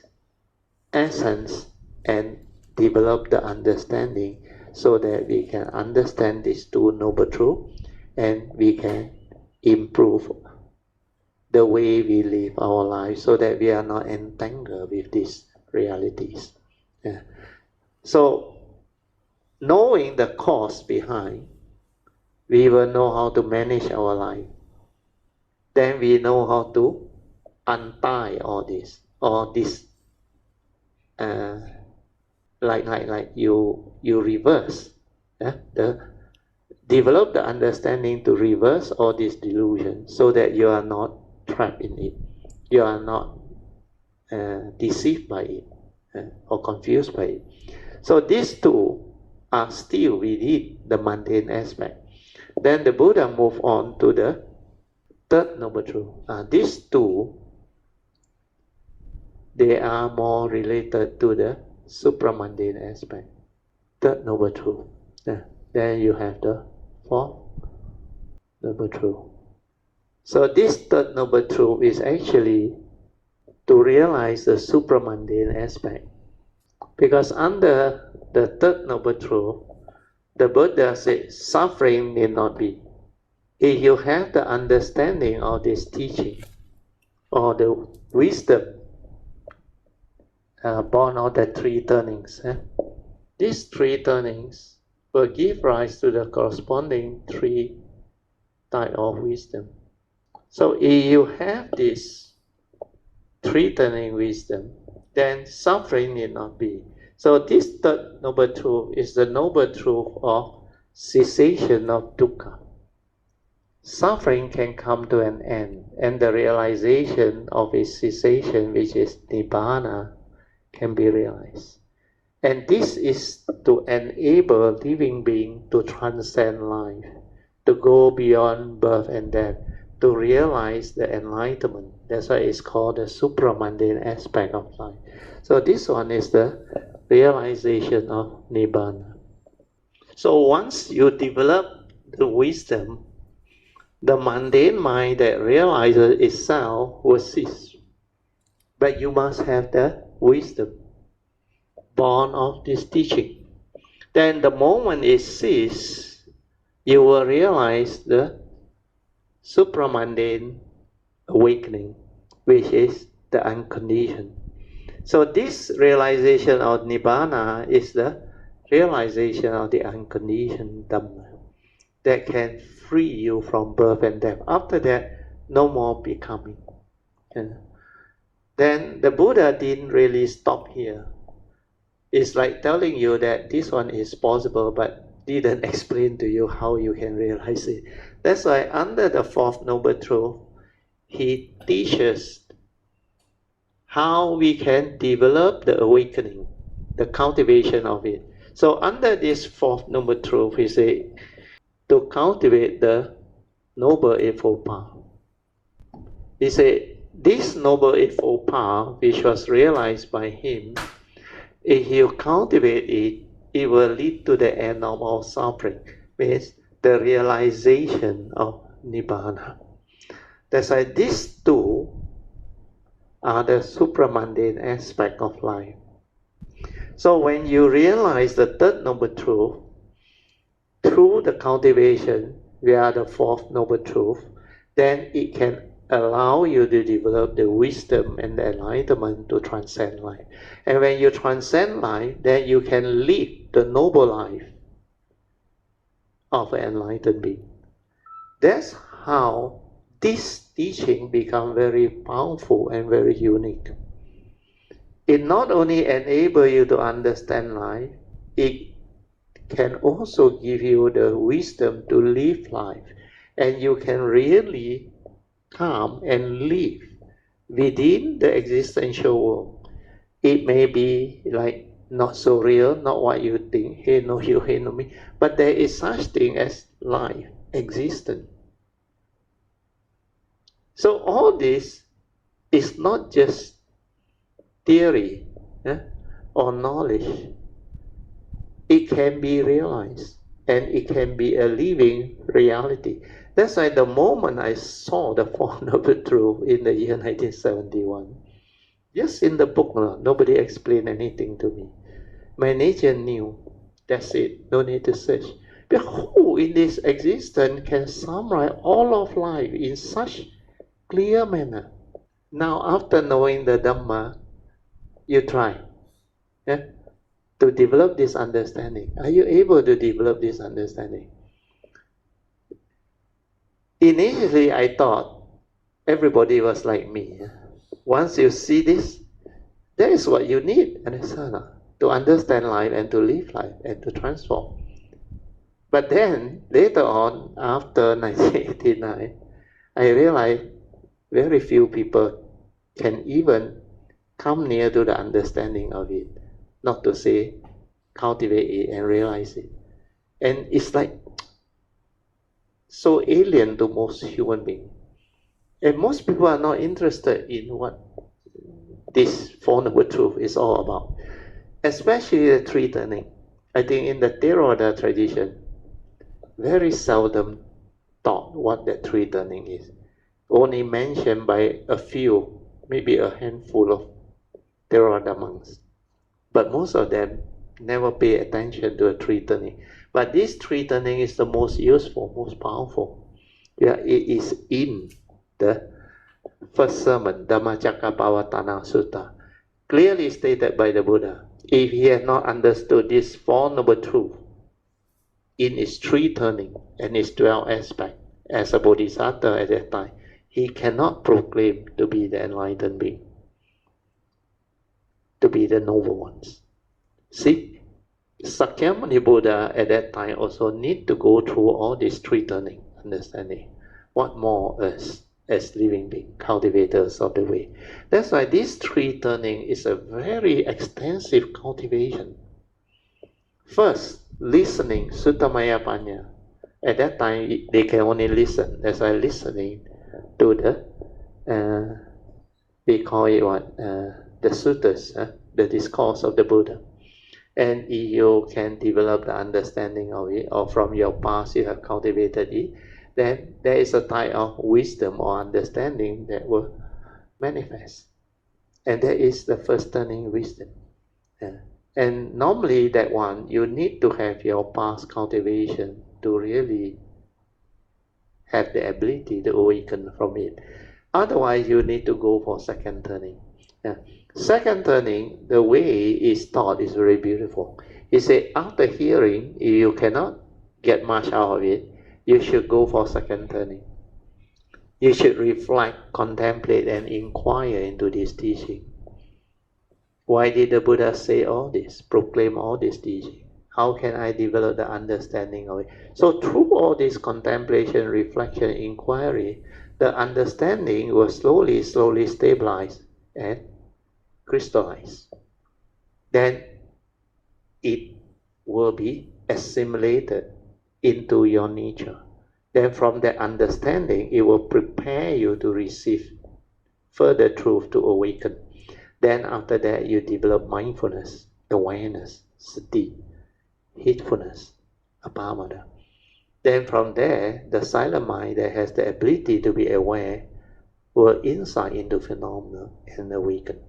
essence and develop the understanding so that we can understand these 2 noble truths and we can improve the way we live our life so that we are not entangled with these realities. Yeah. So knowing the cause behind, we will know how to manage our life. Then we know how to untie all this, or this, like you reverse, develop the understanding to reverse all this delusion so that you are not trapped in it, you are not deceived by it or confused by it. So these 2 are still within the mundane aspect. Then the Buddha moved on to the 3rd noble truth. These 2, they are more related to the supramundane aspect. 3rd noble truth. Then you have the 4th noble truth. So this 3rd noble truth is actually to realize the supramundane aspect. Because under the 3rd noble truth, the Buddha said suffering need not be. If you have the understanding of this teaching or the wisdom born of the 3 turnings, these 3 turnings will give rise to the corresponding 3 type of wisdom. So if you have this 3 turning wisdom, then suffering need not be. So this 3rd noble truth is the noble truth of cessation of dukkha. Suffering can come to an end, and the realization of its cessation, which is nibbana, can be realized. And this is to enable living being to transcend life, to go beyond birth and death, to realize the enlightenment. That's why it's called the supramundane aspect of life. So this one is the realization of nibbana. So once you develop the wisdom, the mundane mind that realizes itself will cease. But you must have the wisdom born of this teaching. Then the moment it ceases, you will realize the supramundane awakening, which is the unconditioned. So this realization of Nibbana is the realization of the unconditioned Dhamma that can free you from birth and death. After that, no more becoming. Then the Buddha didn't really stop here. It's like telling you that this one is possible, but didn't explain to you how you can realize it. That's why under the Fourth Noble Truth, he teaches how we can develop the awakening, the cultivation of it. So under this Fourth Noble Truth, he says, to cultivate the Noble Eightfold Path. He said, this Noble Eightfold Path, which was realized by him, if you cultivate it, it will lead to the end of all suffering, means the realization of Nibbana. That's why these two are the supramundane aspect of life. So when you realize the Third Noble Truth, through the cultivation via the Fourth Noble Truth, then it can allow you to develop the wisdom and the enlightenment to transcend life. And when you transcend life, then you can live the noble life of an enlightened being. That's how this teaching becomes very powerful and very unique. It not only enables you to understand life, it can also give you the wisdom to live life. And you can really come and live within the existential world. It may be like not so real, not what you think, hey no you, hey no me, but there is such thing as life, existence. So all this is not just theory or knowledge. It can be realized and it can be a living reality. That's why the moment I saw the Fourth Noble Truth in the year 1971, just in the book, nobody explained anything to me. My nature knew, that's it, no need to search. But who in this existence can summarize all of life in such clear manner? Now after knowing the Dhamma, you try to develop this understanding. Are you able to develop this understanding? Initially, I thought everybody was like me. Once you see this, that is what you need, to understand life and to live life and to transform. But then, later on, after 1989, I realized very few people can even come near to the understanding of it, not to say cultivate it and realize it. And it's like so alien to most human beings. And most people are not interested in what this Four Noble Truth is all about, especially the three turning. I think in the Theravada tradition, very seldom taught what that three turning is. Only mentioned by a few, maybe a handful of Theravada monks. But most of them never pay attention to a three turning. But this three turning is the most useful, most powerful. Yeah, it is in the first sermon, Dhammacakkappavattana Sutta, clearly stated by the Buddha. If he had not understood this Four Noble Truth in its three turning and its 12 aspects as a bodhisattva at that time, he cannot proclaim to be the enlightened being, to be the noble ones. See, Sakyamuni Buddha at that time also need to go through all these three turning understanding. What more us as living beings, cultivators of the way. That's why this three turning is a very extensive cultivation. First, listening, Suttamaya Panya. At that time, they can only listen. That's why listening to the, we call it what? The suttas, the discourse of the Buddha. And if you can develop the understanding of it, or from your past you have cultivated it, then there is a type of wisdom or understanding that will manifest. And that is the first turning wisdom. And normally that one, you need to have your past cultivation to really have the ability to awaken from it. Otherwise, you need to go for second turning. Second turning, the way is taught is very beautiful. He said, after hearing, if you cannot get much out of it, you should go for second turning. You should reflect, contemplate, and inquire into this teaching. Why did the Buddha say all this, proclaim all this teaching? How can I develop the understanding of it? So through all this contemplation, reflection, inquiry, the understanding will slowly stabilize and crystallize. Then it will be assimilated into your nature. Then from that understanding, it will prepare you to receive further truth to awaken. Then after that, you develop mindfulness, awareness, sati, heedfulness, apamada. Then from there, the silent mind that has the ability to be aware will insight into phenomena and awaken.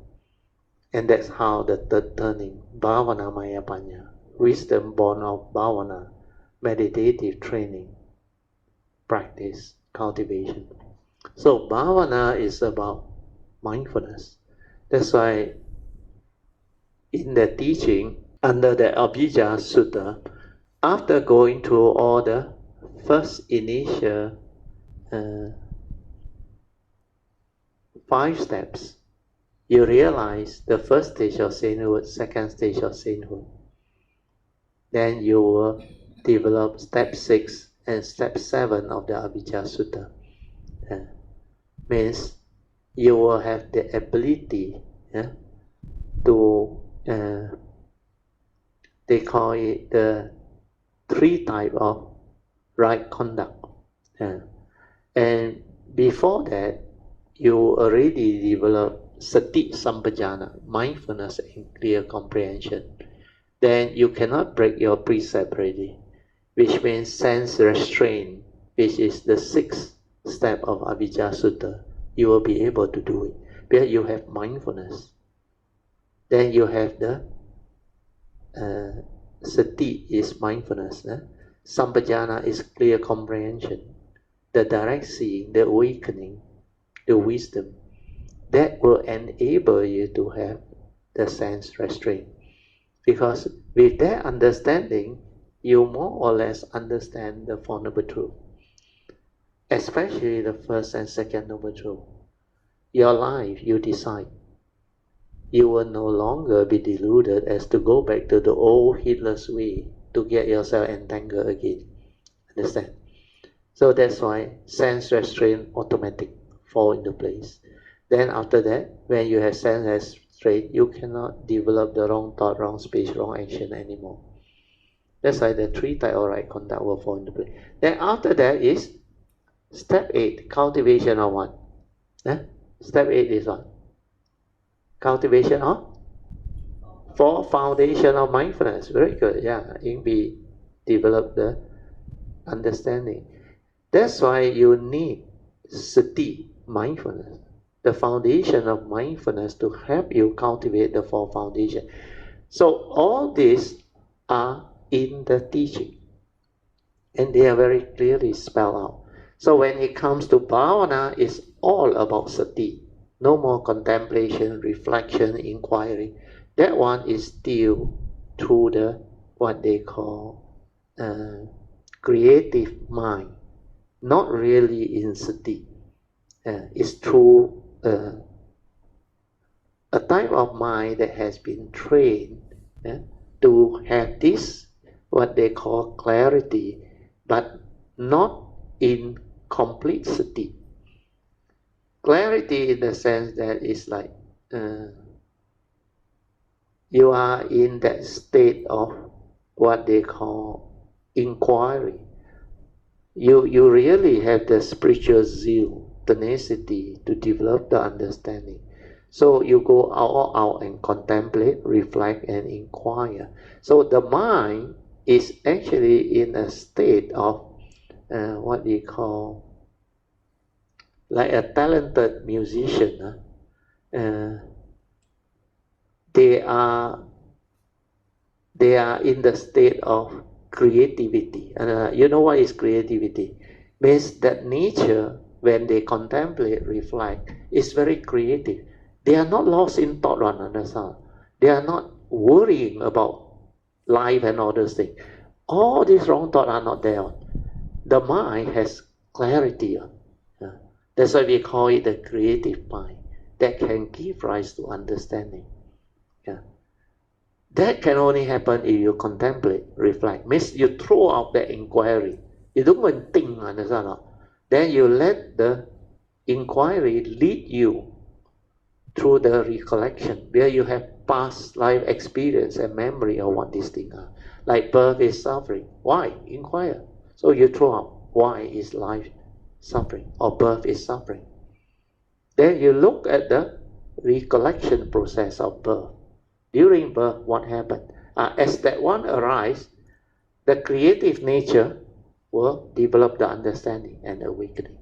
And that's how the third turning, bhavana maya panya, wisdom born of bhavana, meditative training, practice, cultivation. So bhavana is about mindfulness. That's why in the teaching, under the Abhijja Sutta, after going through all the first initial 5 steps, you realize the first stage of sainthood, second stage of sainthood. Then you will develop step 6 and step 7 of the Abhijja Sutta. Means you will have the ability to, they call it the 3 type of right conduct. And before that, you already develop sati sampajana, mindfulness and clear comprehension. Then you cannot break your precept already, which means sense restraint, which is the 6th step of Abhijja Sutta. You will be able to do it because you have mindfulness. Then you have the sati is mindfulness. Sampajana is clear comprehension, the direct seeing, the awakening, the wisdom. That will enable you to have the sense restraint. Because with that understanding, you more or less understand the Four Noble Truths. Especially the first and second Noble Truth. Your life, you decide. You will no longer be deluded as to go back to the old heedless way to get yourself entangled again. Understand? So that's why sense restraint automatic fall into place. Then after that, when you have sense restraint, you cannot develop the wrong thought, wrong speech, wrong action anymore. That's why the 3 types of right conduct will fall into place. Then after that is step 8, cultivation of what? Step 8 is what? Cultivation of 4 foundation of mindfulness. Very good. Yeah, Ingbi develop the understanding. That's why you need sati, mindfulness, the foundation of mindfulness to help you cultivate the 4 foundations. So all these are in the teaching, and they are very clearly spelled out. So when it comes to bhavana, it's all about sati. No more contemplation, reflection, inquiry. That one is still through the what they call creative mind, not really in sati. It's through a type of mind that has been trained to have this what they call clarity, but not in complete sati. Clarity in the sense that it's like you are in that state of what they call inquiry. You really have the spiritual zeal, tenacity to develop the understanding. So you go out and contemplate, reflect, and inquire. So the mind is actually in a state of what we call like a talented musician. They are in the state of creativity. And you know what is creativity? Means that nature, when they contemplate, reflect, is very creative. They are not lost in thought, one understand. They are not worrying about life and all those things. All these wrong thoughts are not there. The mind has clarity. That's why we call it the creative mind that can give rise to understanding. That can only happen if you contemplate, reflect. Means you throw out the inquiry. You don't even think, understand? Then you let the inquiry lead you through the recollection, where you have past life experience and memory of what these things are. Like birth is suffering. Why? Inquire. So you throw out, why is life suffering or birth is suffering? Then you look at the recollection process of birth. During birth, what happened? As that one arises, the creative nature will develop the understanding and awakening.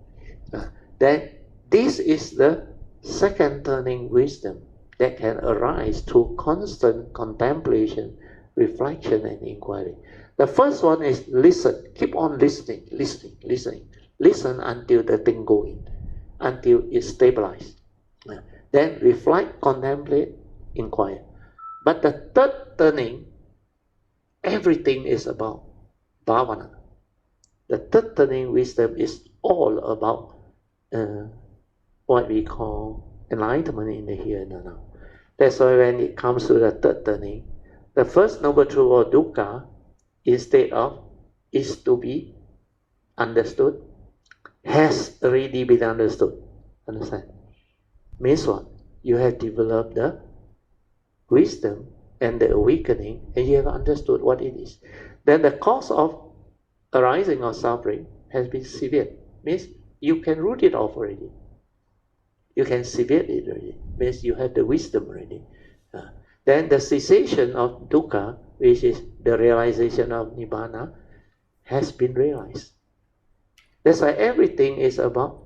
Then this is the second turning wisdom that can arise through constant contemplation, reflection, and inquiry. The first one is listen. Keep on listening. Listen until the thing goes in, until it stabilizes. Then reflect, contemplate, inquire. But the third turning, everything is about bhavana. The third turning wisdom is all about what we call enlightenment in the here and now. That's why when it comes to the third turning, the first noble truth or dukkha, instead of is to be understood, has already been understood. Understand? Means what? You have developed the wisdom and the awakening, and you have understood what it is. Then the cause of arising of suffering has been severed. Means you can root it off already. You can sever it already. Means you have the wisdom already. Then the cessation of dukkha, which is the realization of nibbana, has been realized. That's why everything is about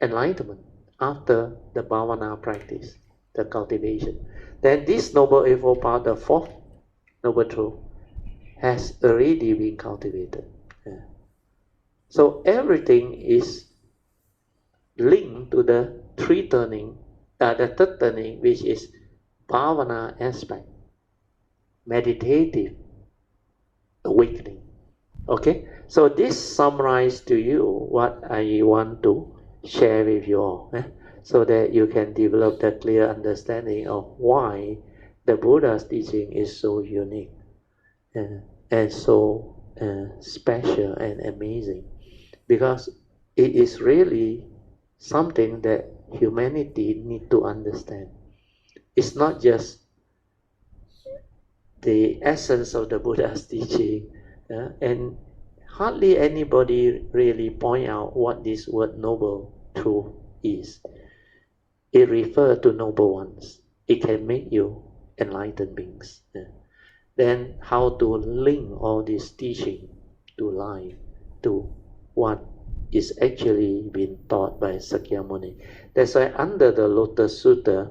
enlightenment after the bhavana practice, the cultivation. Then this noble eightfold path, the fourth noble truth, has already been cultivated. So everything is linked to the third turning, which is bhavana aspect, meditative awakening. Okay, so this summarizes to you what I want to share with you all, so that you can develop the clear understanding of why the Buddha's teaching is so unique and so special and amazing, because it is really something that humanity need to understand. It's not just the essence of the Buddha's teaching, and hardly anybody really point out what this word noble truth is. It refers to noble ones. It can make you enlightened beings. Then how to link all this teaching to life, to what is actually being taught by Sakyamuni. That's why under the Lotus Sutra,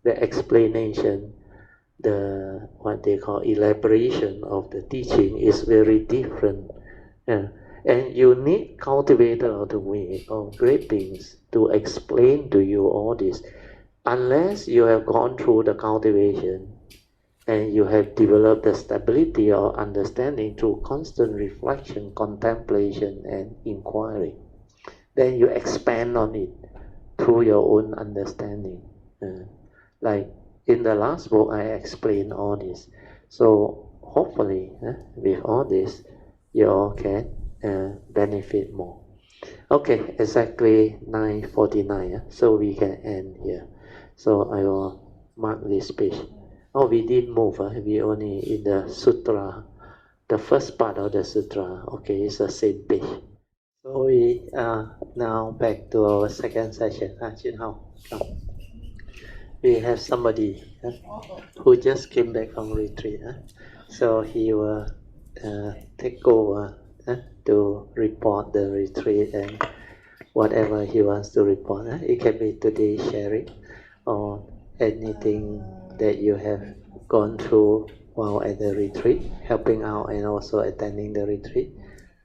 the explanation, the what they call elaboration of the teaching is very different. And you need cultivator of the way of great beings to explain to you all this. Unless you have gone through the cultivation and you have developed the stability or understanding through constant reflection, contemplation, and inquiry, then you expand on it through your own understanding. Like in the last book, I explained all this. So hopefully, with all this, you all can benefit more. Okay, exactly 9:49. So we can end here. So I will mark this page. Oh, we didn't move. We only in the sutra, the first part of the sutra. Okay, it's the same page. So we are now back to our second session. Chin Hao, come. we have somebody who just came back from retreat. So he will take over to report the retreat and whatever he wants to report. It can be today's sharing or anything that you have gone through while at the retreat, helping out and also attending the retreat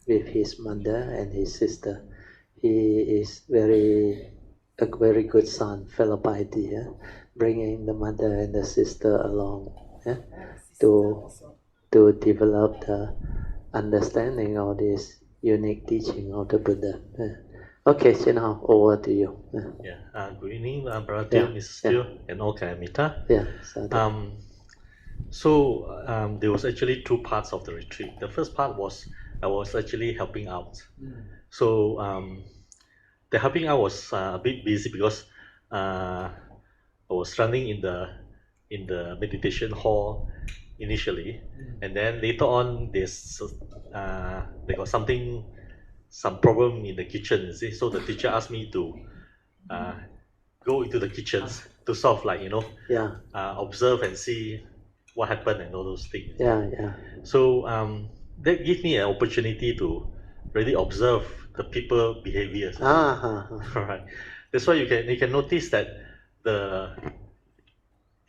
with his mother and his sister. He is a very good son, fellow piety, bringing the mother and the sister along to develop the understanding of this unique teaching of the Buddha. Okay, so now over to you. Good evening, Brother Mr. Steele, and all Kayamita. There was actually two parts of the retreat. The first part was I was actually helping out. So the helping out was a bit busy because I was running in the meditation hall initially, and then later on they got some problem in the kitchen. You see? So the teacher asked me to go into the kitchens to sort of observe and see what happened and all those things. So that gave me an opportunity to really observe the people behaviors. Right. That's why you can notice that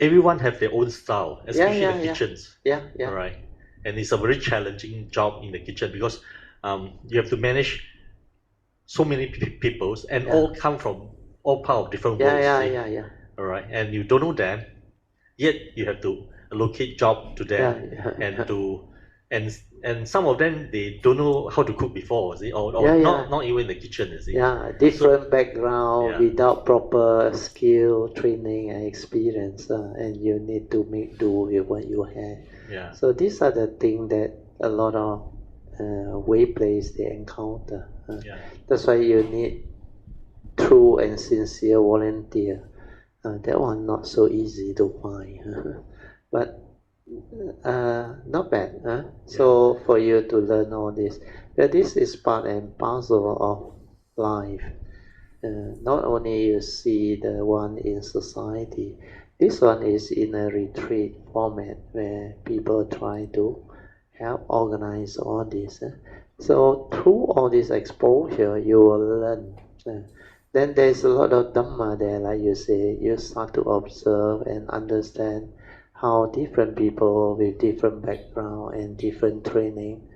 everyone have their own style, especially the kitchens. Right. And it's a very challenging job in the kitchen because you have to manage so many people and all come from all part of different worlds. All right. And you don't know them, yet you have to allocate job to them and some of them they don't know how to cook before, or not even in the kitchen. Different background without proper skill, training and experience, and you need to make do with what you have. So these are the things that a lot of way place they encounter. That's why you need true and sincere volunteer. That one not so easy to find. But not bad. So for you to learn all this, that this is part and parcel of life. Not only you see the one in society, this one is in a retreat format where people try to help organize all this. So through all this exposure, you will learn. Then there's a lot of Dhamma there, like you say. You start to observe and understand how different people with different background and different training,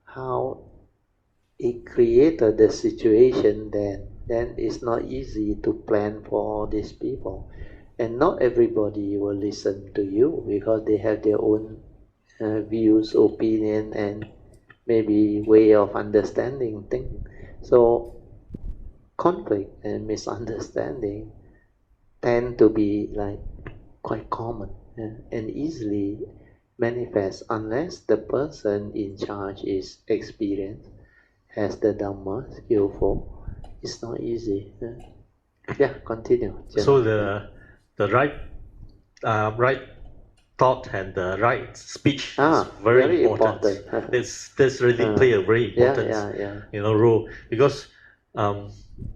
how it created the situation then it's not easy to plan for all these people. And not everybody will listen to you because they have their own views, opinion, and maybe way of understanding things. So conflict and misunderstanding tend to be like quite common and easily manifest unless the person in charge is experienced, has the Dhamma, skillful. It's not easy. Continue. So the right thought and the right speech is very important. This really play a very important role because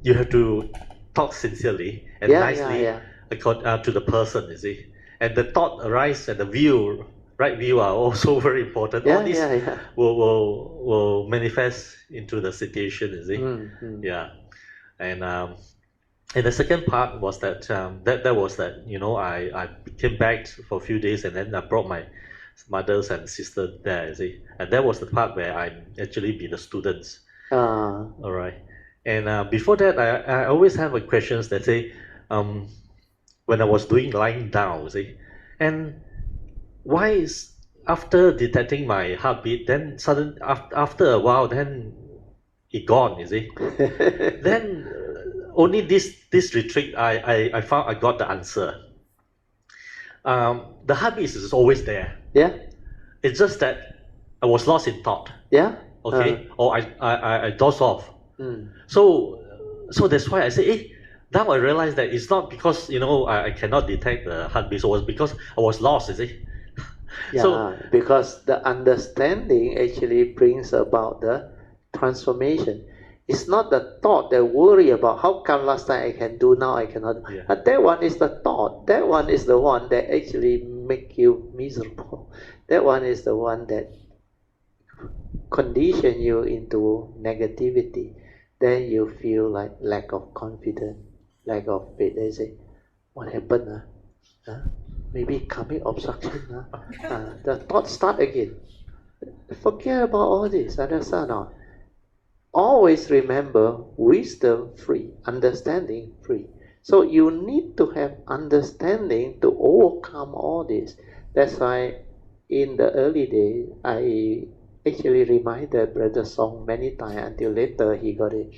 you have to talk sincerely and nicely to the person, you see. And the thought arise and the right view are also very important. All these will manifest into the situation, you see. And the second part was that I came back for a few days and then I brought my mothers and sister there, you see. And that was the part where I actually be the students. All right. And before that, I always have a questions that say, when I was doing lying down, see, and why is after detecting my heartbeat, then suddenly after a while, then it gone, you see. Then only this retreat, I found I got the answer. The heartbeat is always there. It's just that I was lost in thought. Or I dozed off. So that's why I say, now I realized that it's not because I cannot detect the heartbeat, so it was because I was lost, you see. Because the understanding actually brings about the transformation. It's not the thought that worry about how come last time I can do, now I cannot. Yeah. But that one is the thought. That one is the one that actually make you miserable. That one is the one that condition you into negativity. Then you feel like lack of confidence, lack of faith. They say, what happened? Maybe karmic obstruction. The thought start again. Forget about all this. Understand or not? Always remember wisdom free, understanding free. So you need to have understanding to overcome all this. That's why in the early days, I actually reminded Brother Song many times until later he got it.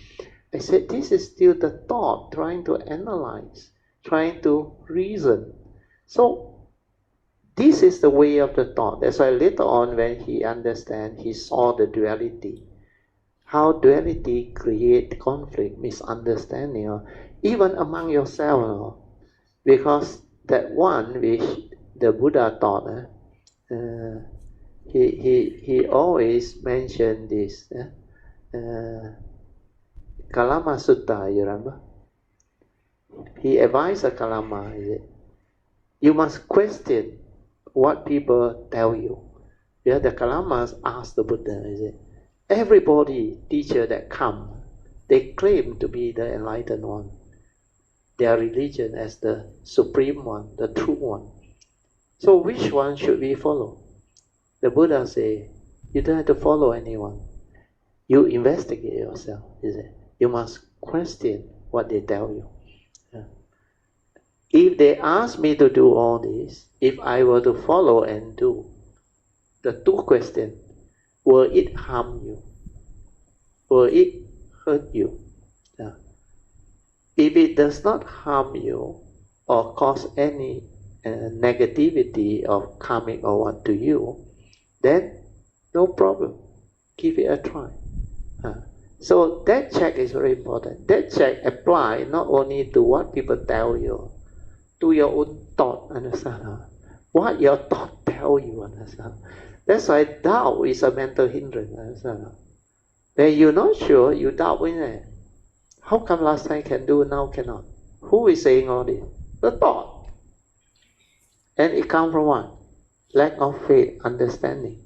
I said, this is still the thought, trying to analyze, trying to reason. So this is the way of the thought. That's why later on when he understand, he saw the duality. How duality create conflict, misunderstanding, or even among yourself. Because that one which the Buddha taught, he always mentioned this. Kalama Sutta, you remember? He advised the Kalama, you must question what people tell you. Yeah, the Kalamas asked the Buddha, everybody, teacher that come, they claim to be the enlightened one. Their religion as the supreme one, the true one. So which one should we follow? The Buddha say, you don't have to follow anyone. You investigate yourself, You must question what they tell you. If they ask me to do all this, if I were to follow and do, the two questions, will it harm you? Will it hurt you? If it does not harm you or cause any negativity of karmic or what to you, then no problem. Give it a try. So that check is very important. That check apply not only to what people tell you, to your own thought, understand? What your thought tell you, understand? That's why doubt is a mental hindrance, understand? When you're not sure, you doubt in it. How come last time can do, now cannot? Who is saying all this? The thought. And it comes from what? Lack of faith, understanding.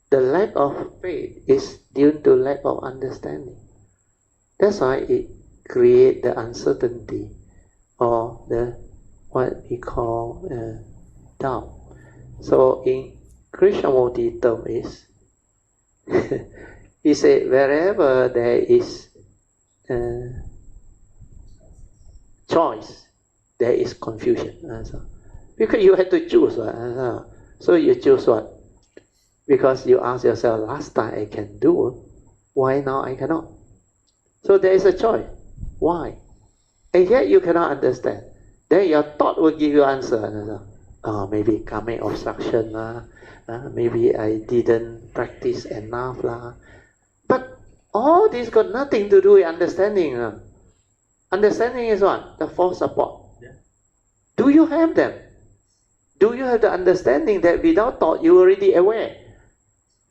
The lack of faith is due to lack of understanding. That's why it creates the uncertainty or the what we call doubt. So in Krishnamurti term is, he said wherever there is choice, there is confusion. Because you have to choose. So you choose what? Because you ask yourself, last time I can do, why now I cannot? So there is a choice. Why? And yet you cannot understand. Then your thought will give you answer. Maybe karmic obstruction, maybe I didn't practice enough. But all this got nothing to do with understanding. Understanding is what? The false support. Yeah. Do you have them? Do you have the understanding that without thought you are already aware?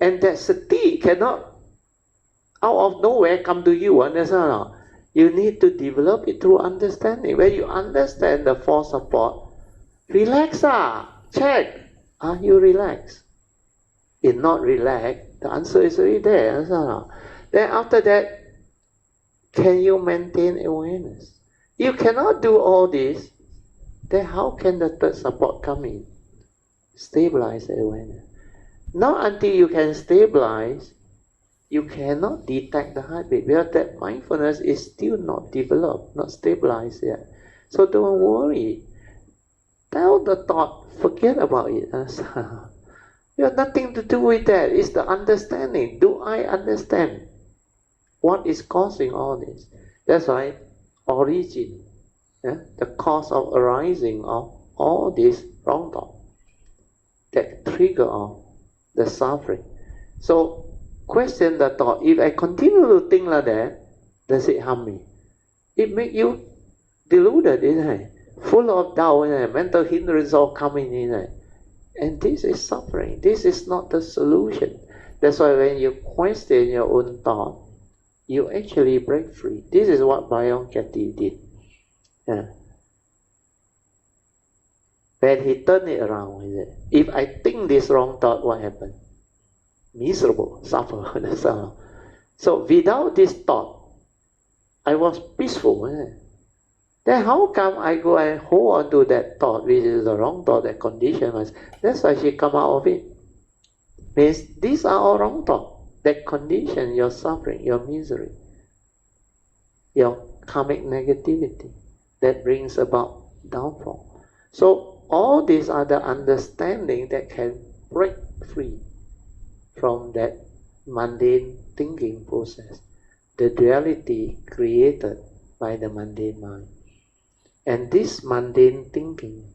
And that sati cannot out of nowhere come to you, understand? You need to develop it through understanding. When you understand the force support, relax, check. Are you relaxed? If not relaxed, the answer is already there, understand? Then after that, can you maintain awareness? You cannot do all this, then how can the third support come in? Stabilize the awareness. Not until you can stabilize, you cannot detect the heartbeat, because that mindfulness is still not developed, not stabilized yet. So don't worry. Tell the thought, forget about it. You have nothing to do with that. It's the understanding. Do I understand what is causing all this? That's why origin, the cause of arising of all this wrong thought, that trigger of the suffering. So question the thought. If I continue to think like that, does it harm me? It makes you deluded, isn't it? Full of doubt, isn't it? Mental hindrance all coming in, isn't it? And this is suffering. This is not the solution. That's why when you question your own thought, you actually break free. This is what Byron Katie did. When he turned it around, he said, if I think this wrong thought, what happened? Miserable, suffer. So without this thought, I was peaceful. Then how come I go and hold on to that thought, which is the wrong thought, that condition myself? That's why she come out of it. Means these are all wrong thoughts that condition your suffering, your misery, your karmic negativity that brings about downfall. So all these are the understanding that can break free from that mundane thinking process, the duality created by the mundane mind. And this mundane thinking,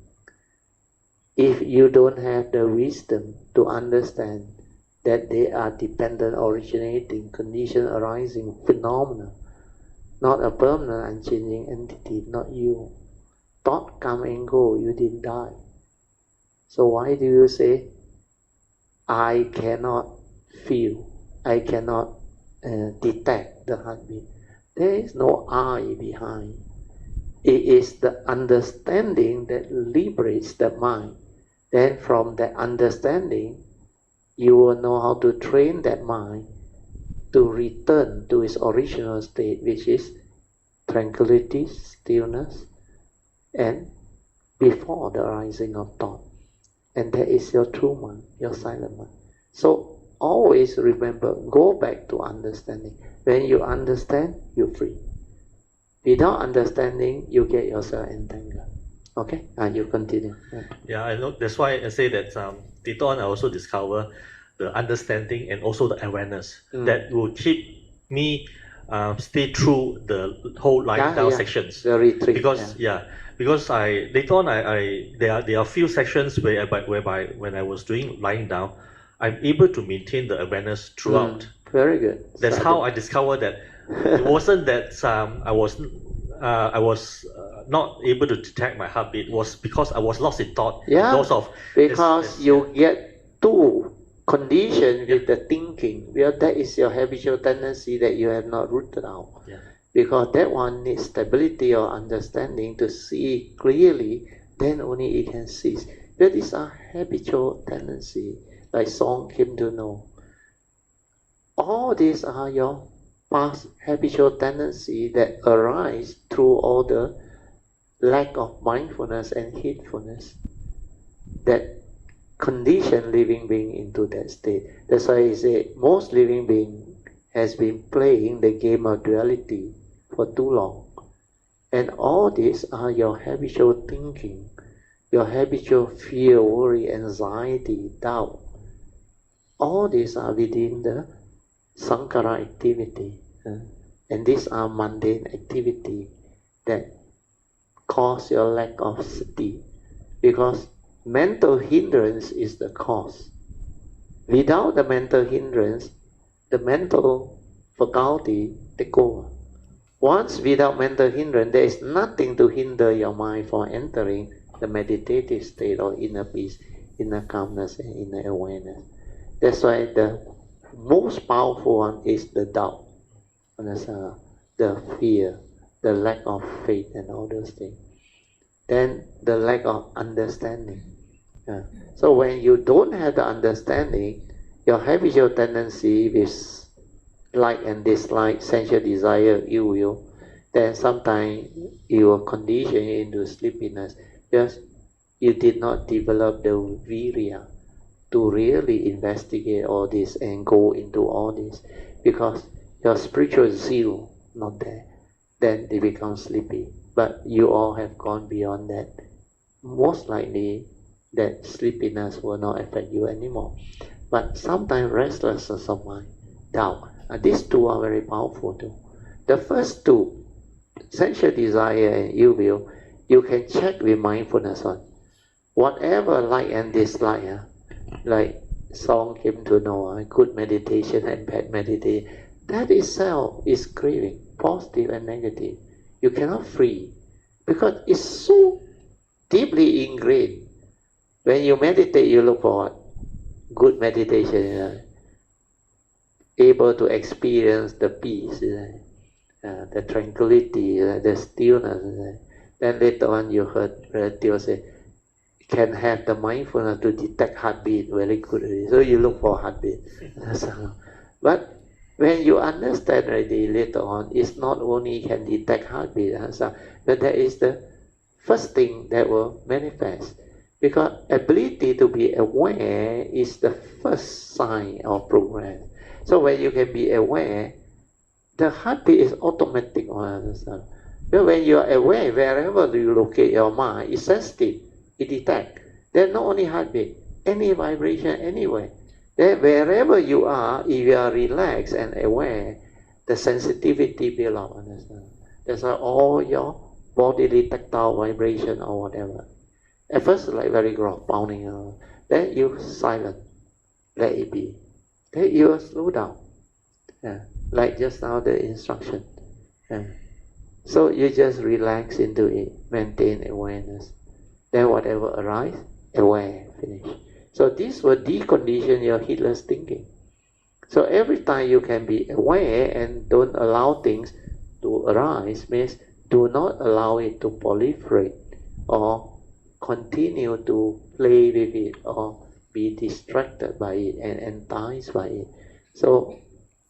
if you don't have the wisdom to understand that they are dependent, originating, condition arising phenomena, not a permanent, unchanging entity, not you. Thought come and go, you didn't die. So why do you say, I cannot feel, I cannot detect the heartbeat? There is no I behind. It is the understanding that liberates the mind. Then from that understanding, you will know how to train that mind to return to its original state, which is tranquility, stillness, and before the arising of thought. And that is your true mind, your silent mind. So always remember, go back to understanding. When you understand, you're free. Without understanding, you get yourself entangled. Okay? You continue. Yeah, I know. That's why I say that later on I also discover the understanding and also the awareness that will keep me stay through the whole lying down sections. The retreat. Because I later on there are few sections whereby when I was doing lying down, I'm able to maintain the awareness throughout. Very good. That's how I discovered that it wasn't that I was not able to detect my heartbeat. It was because I was lost in thought. Because you get too conditioned with the thinking. Well, that is your habitual tendency that you have not rooted out. Because that one needs stability or understanding to see clearly, then only it can cease. That is a habitual tendency, like Song came to know. All these are your past habitual tendency that arise through all the lack of mindfulness and heedfulness that condition living being into that state. That's why I say most living being has been playing the game of duality for too long. And all these are your habitual thinking, your habitual fear, worry, anxiety, doubt. All these are within the Sankara activity. And these are mundane activity that cause your lack of sati. Because mental hindrance is the cause. Without the mental hindrance, the mental faculty take over. Once without mental hindrance, there is nothing to hinder your mind from entering the meditative state or inner peace, inner calmness, and inner awareness. That's why the most powerful one is the doubt, the fear, the lack of faith, and all those things. Then the lack of understanding. So when you don't have the understanding, your habitual tendency with like and dislike, sensual desire, ill will, then sometimes you will condition you into sleepiness because you did not develop the virya to really investigate all this and go into all this, because your spiritual zeal not there, then they become sleepy. But you all have gone beyond that. Most likely that sleepiness will not affect you anymore. But sometimes restlessness of mind, doubt, these two are very powerful too. The first two, sensual desire and ill will, you can check with mindfulness on. Whatever like and dislike, like Song came to know, good meditation and bad meditation, that itself is craving, positive and negative. You cannot free, because it's so deeply ingrained. When you meditate, you look for what? Good meditation. able to experience the peace, the tranquility, the stillness. Then later on you heard relatives say, can have the mindfulness to detect heartbeat very good. So you look for heartbeat. But when you understand already later on, it's not only can detect heartbeat, but that is the first thing that will manifest. Because ability to be aware is the first sign of progress. So when you can be aware, the heartbeat is automatic. But when you are aware, wherever you locate your mind, it's sensitive, it detects. There's not only heartbeat, any vibration anywhere. Then wherever you are, if you are relaxed and aware, the sensitivity builds up. Understand? That's why all your bodily tactile vibration or whatever. At first, like very gross, pounding. Then you silent, let it be. Then you slow down. Like just now the instruction. So you just relax into it, maintain awareness. Then whatever arises, aware, finish. So this will decondition your heedless thinking. So every time you can be aware and don't allow things to arise, means do not allow it to proliferate or continue to play with it or be distracted by it and enticed by it. So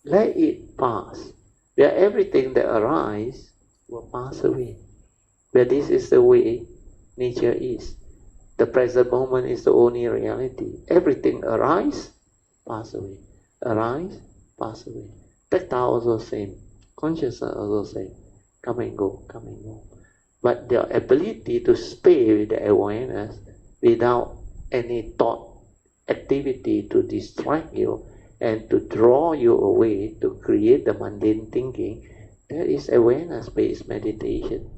let it pass. Where everything that arises will pass away. But this is the way nature is. The present moment is the only reality. Everything arises, pass away. Arise, pass away. Tactile also same. Consciousness also same. Come and go, come and go. But the ability to stay with the awareness without any thought activity to distract you and to draw you away to create the mundane thinking, that is awareness-based meditation.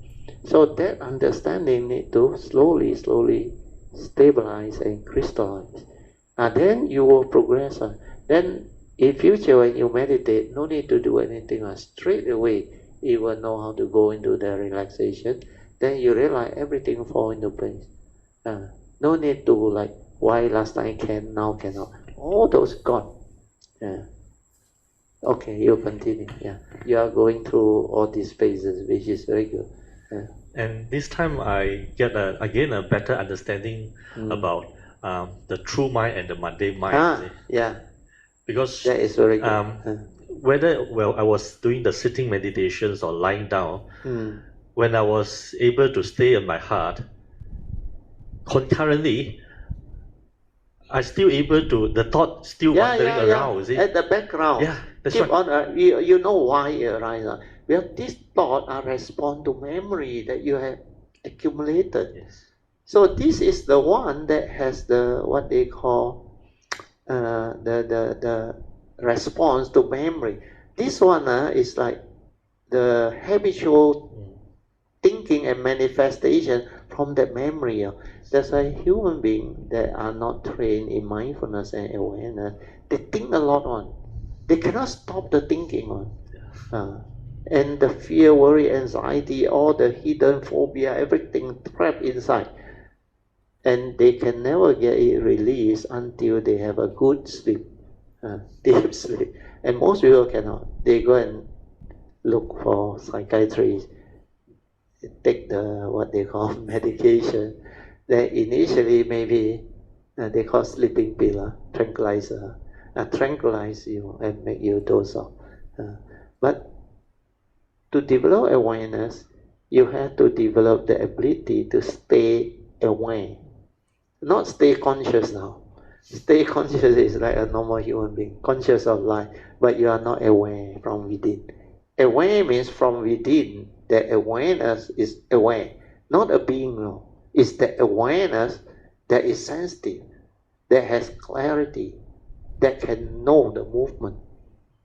So that understanding need to slowly stabilize and crystallize. And then you will progress. Then in future when you meditate, no need to do anything. Straight away you will know how to go into the relaxation. Then you realize everything fall into place. No need to like, why last time can, now cannot. All those gone. Okay, you continue. You are going through all these phases, which is very good. And this time I get again a better understanding about the true mind and the mundane mind. Because that is very good. Whether I was doing the sitting meditations or lying down, when I was able to stay in my heart, concurrently, I still able to, the thought still wandering around, is it? At the background. Yeah, that's keep right. On, you know why it arises. Well, this thought are respond to memory that you have accumulated. Yes. So this is the one that has the, what they call, the response to memory. This one is like the habitual thinking and manifestation from that memory. That's why human beings that are not trained in mindfulness and awareness, they think a lot on. They cannot stop the thinking on. And the fear, worry, anxiety, all the hidden phobia, everything trapped inside. And they can never get it released until they have a good sleep, deep sleep. And most people cannot. They go and look for psychiatrists, take the, what they call medication. Then initially maybe they call sleeping pill, tranquilizer, tranquilize you and make you doze off. But to develop awareness, you have to develop the ability to stay aware. Not stay conscious now. Stay conscious is like a normal human being, conscious of life, but you are not aware from within. Aware means from within. The awareness is aware, not a being. No. It's the awareness that is sensitive, that has clarity, that can know the movement,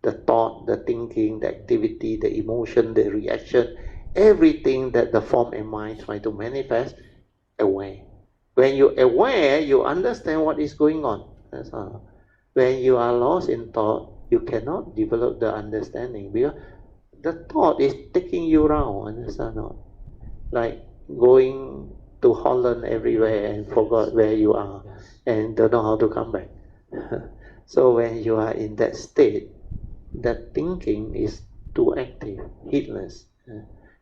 the thought, the thinking, the activity, the emotion, the reaction, everything that the form and mind try to manifest, aware. When you're aware, you understand what is going on. That's all. When you are lost in thought, you cannot develop the understanding because the thought is taking you around, understand not? Like going to Holland everywhere and forgot where you are and don't know how to come back. So when you are in that state, that thinking is too active, heedless,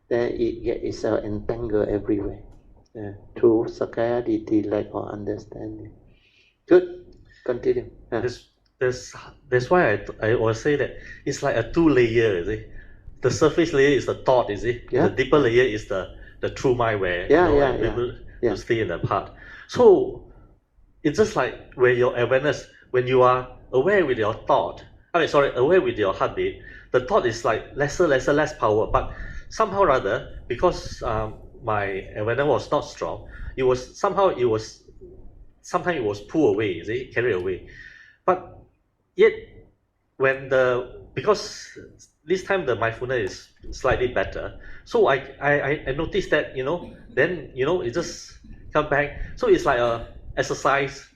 then it gets itself entangled everywhere through scarcity, lack of understanding. Good, continue. That's why I always say that it's like a two-layer, you see. The surface layer is the thought, you see. Yeah. The deeper layer is the true mind where people to stay in the path. So it's just like where your awareness, when you are aware with your thought, aware with your heartbeat, the thought is like less power. But somehow or other, because my awareness was not strong, sometimes it was pulled away, you see, carried away. But yet, because this time the mindfulness is slightly better, so I noticed that, then, it just come back. So it's like a exercise,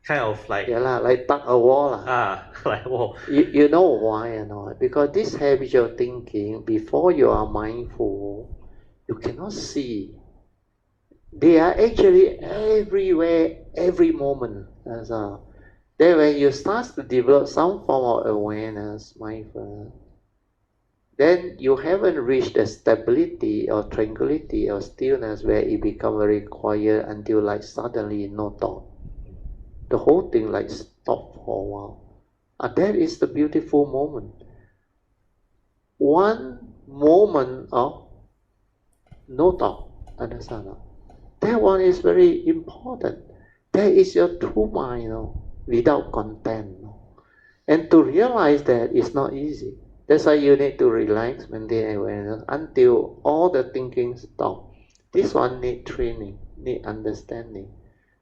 kind of like... Yeah, like tug a war. Like war. You know why or not? Because this habitual thinking, before you are mindful, you cannot see. They are actually everywhere, every moment. Then when you start to develop some form of awareness, mindfulness, then you haven't reached the stability or tranquility or stillness where it becomes very quiet until like suddenly no thought. The whole thing like stopped for a while. And that is the beautiful moment. One moment of no thought, understand? That one is very important. That is your true mind, without content. And to realize that is not easy. That's why you need to relax, maintain awareness until all the thinking stop. This one need training, need understanding.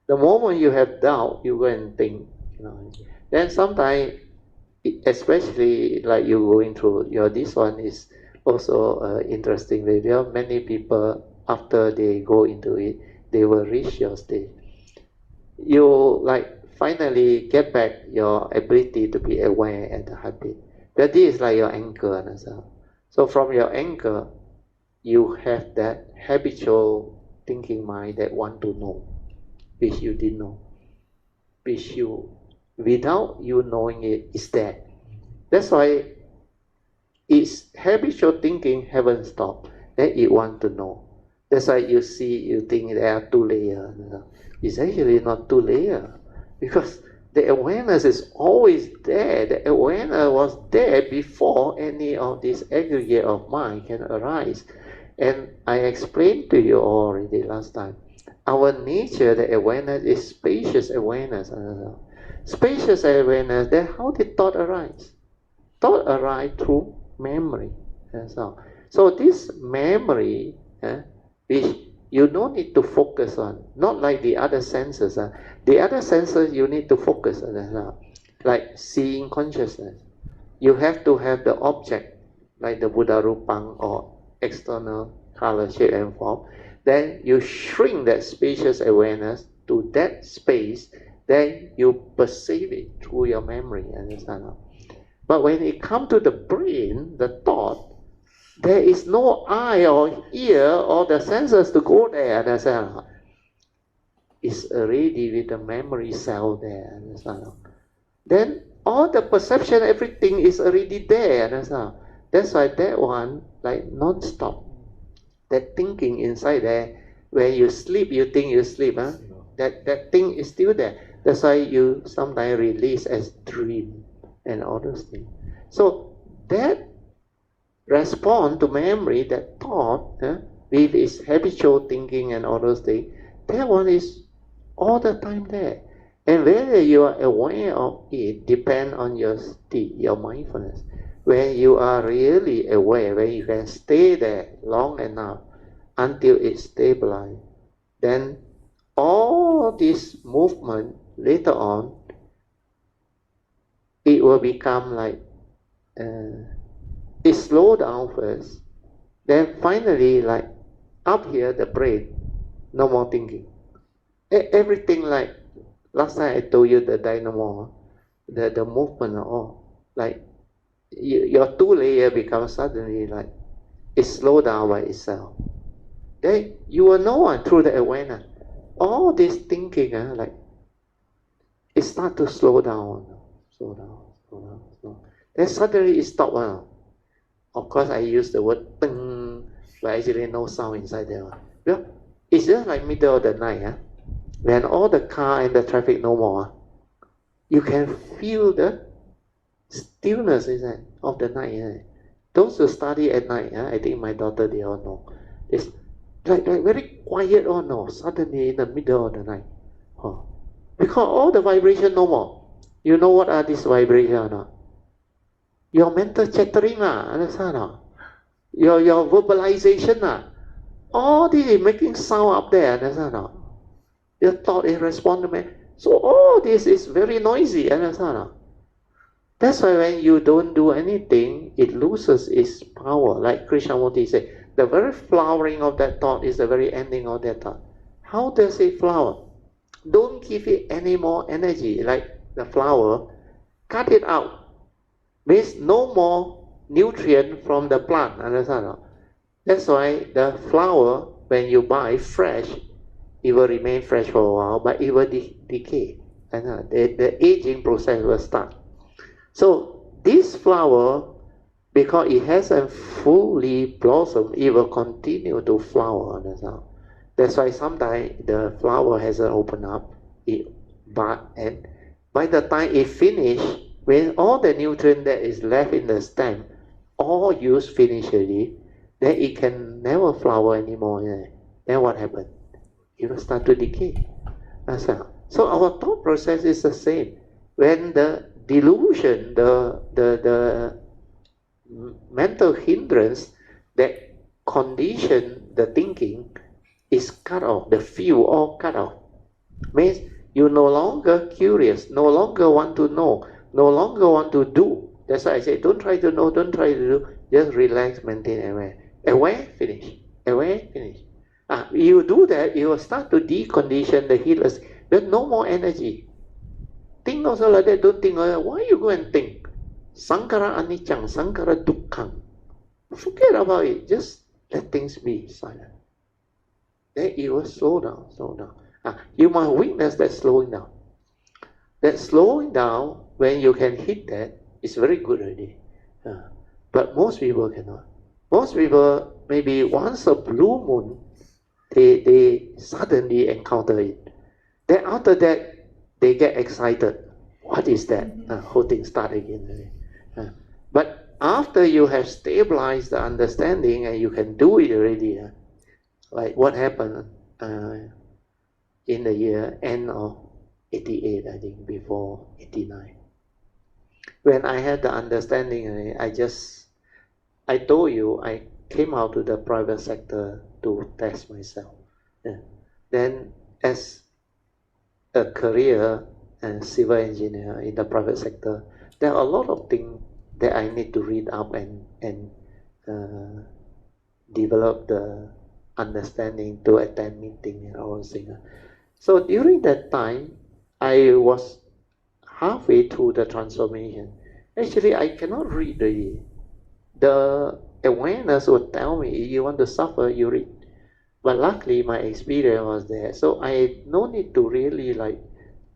The moment you have doubt, you go and think. Then sometimes, especially like you going through this one is also interesting. There are many people after they go into it, they will reach your stage. You like finally get back your ability to be aware at the heartbeat. But this is like your anchor. So from your anchor, you have that habitual thinking mind that want to know, which you didn't know, which you, without you knowing it, is there. That's why its habitual thinking haven't stopped. Then it want to know. That's why you think there are two layers. It's actually not two layers, because the awareness is always there. The awareness was there before any of this aggregate of mind can arise. And I explained to you already last time. Our nature, the awareness, is spacious awareness. Spacious awareness, then how did thought arise? Thought arise through memory. So this memory, which you don't need to focus on, not like the other senses. The other senses you need to focus on, like seeing consciousness. You have to have the object, like the Buddha Rupang or external color, shape and form. Then you shrink that spacious awareness to that space, then you perceive it through your memory, understand? But when it comes to the brain, the thought, there is no eye or ear or the senses to go there, understand? It's already with the memory cell there, understand? Then all the perception, everything is already there, understand? That's why that one, like non-stop. That thinking inside there, when you sleep, you think you sleep, that thing is still there. That's why you sometimes release as dream and all those things. So that respond to memory, that thought, with its habitual thinking and all those things, that one is all the time there. And whether you are aware of it depends on your state, your mindfulness. When you are really aware, when you can stay there long enough until it stabilizes, then all this movement later on, it will become like, it slow down first, then finally like up here the brain, no more thinking. Everything like, last time I told you the dynamo, the movement, like your two layer becomes suddenly like, it slow down by itself. Then you will know through the awareness, all this thinking, like, it start to slow down. Then suddenly it stopped. Of course, I use the word "teng," but actually no sound inside there. Well, it's just like middle of the night. When all the car and the traffic no more, you can feel the stillness of the night. Those who study at night, I think my daughter, they all know. It's like very quiet suddenly in the middle of the night. Because all the vibration no more. You know what are these vibrations? Your mental chattering, understand? Your verbalization, all this is making sound up there, understand? Your thought is responding. So all this is very noisy, understand? That's why when you don't do anything, it loses its power. Like Krishnamurti said, the very flowering of that thought is the very ending of that thought. How does it flower? Don't give it any more energy. Like the flower, cut it out. Means no more nutrient from the plant. Understand? That's why the flower, when you buy fresh, it will remain fresh for a while, but it will decay. And the aging process will start. So this flower, because it hasn't fully blossomed, it will continue to flower. That's why sometimes the flower hasn't opened up, but and by the time it finishes, when all the nutrient that is left in the stem, all used finishly, then it can never flower anymore. Then what happens? It will start to decay. So our thought process is the same. When the delusion, the mental hindrance that condition the thinking is cut off, the fuel all cut off. Means you no longer curious, no longer want to know, no longer want to do. That's why I say, don't try to know, don't try to do, just relax, maintain aware. Aware, finish. Aware, finish. You do that, you will start to decondition the healers. There's no more energy. Think also like that, don't think, why you go and think? Sankara anicang, sankara dukkhang. Forget about it, just let things be silent. Then it will slow down, slow down. You must witness that slowing down. That slowing down, when you can hit that, is very good already. But most people cannot. Most people, maybe once a blue moon, they suddenly encounter it. Then after that, they get excited. What is that? Whole thing start again. But after you have stabilized the understanding and you can do it already, like what happened in the year end of 88, I think, before 89. When I had the understanding, I told you, I came out to the private sector to test myself. Then as a career and civil engineer in the private sector, there are a lot of things that I need to read up and develop the understanding to attend meeting and all those things. So during that time, I was halfway through the transformation. Actually, I cannot read really. The awareness would tell me, if you want to suffer, you read. But luckily, my experience was there. So I no need to really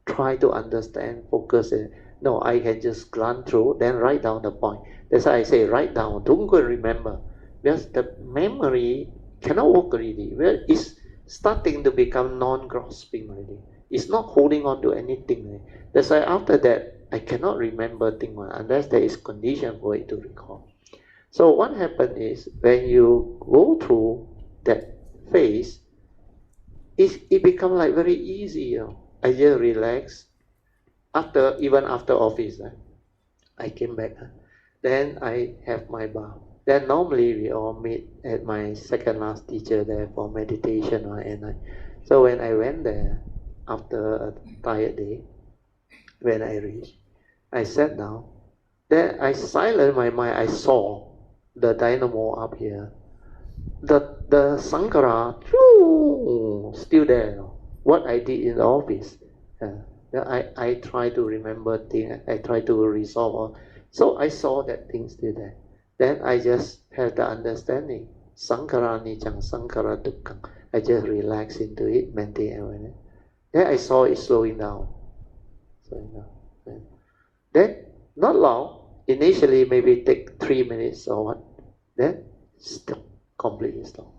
try to understand, focus. No, I can just glance through, then write down the point. That's why I say write down, don't go and remember. Because the memory cannot work really. Well, it's starting to become non-grasping already. It's not holding on to anything. That's why after that, I cannot remember things unless there is condition for it to recall. So what happened is, when you go through that phase, it becomes very easy. I just relax. Even after office, I came back. Then I have my bath. Then normally we all meet at my second last teacher there for meditation at night. So when I went there, after a tired day, when I reached, I sat down. Then I silenced my mind. I saw the dynamo up here. The Sankara, still there. What I did in the office. I try to remember things. I try to resolve all. So I saw that thing still there. Then I just have the understanding. Sankara nicang, sankara dukkhang. I just relax into it, maintain awareness. Then I saw it slowing down. Then, not long, initially maybe take 3 minutes or what, then stop, completely stop.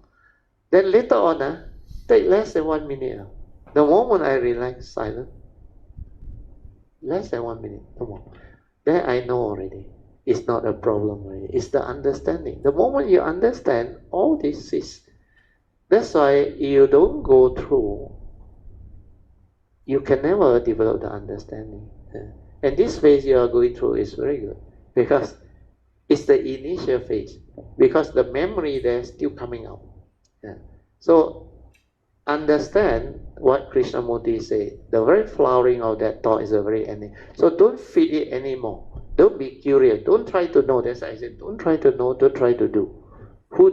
Then later on, take less than 1 minute. The moment I relax, silent, less than 1 minute, no more. Then I know already, it's not a problem already. It's the understanding. The moment you understand, all this is. That's why you don't go through. You can never develop the understanding. And this phase you are going through is very good because it's the initial phase. Because the memory there is still coming out. So understand what Krishnamurti said. The very flowering of that thought is the very ending. So don't feed it anymore. Don't be curious. Don't try to know. That's why I said, don't try to know. Don't try to do. Who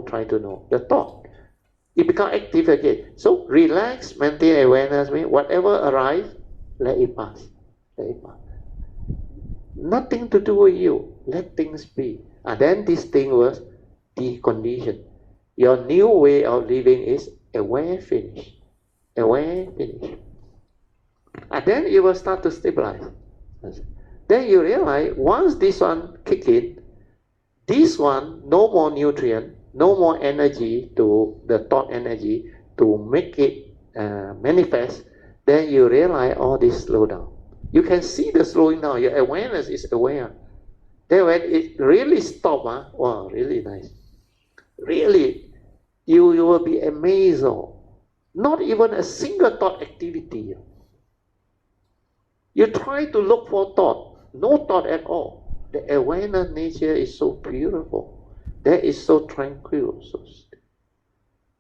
try to know? The thought. It becomes active again. So relax, maintain awareness. Whatever arrives, let it pass. Let it pass. Nothing to do with you. Let things be. And then this thing was deconditioned. Your new way of living is aware, finish. Aware, finish. And then you will start to stabilize. Then you realize once this one kick in, this one, no more nutrient, no more energy to the thought energy to make it manifest, then you realize all this slow down. You can see the slowing down. Your awareness is aware. Then when it really stops, wow, really nice. Really, you will be amazed. Not even a single thought activity. You try to look for thought, no thought at all. The awareness nature is so beautiful. That is so tranquil. So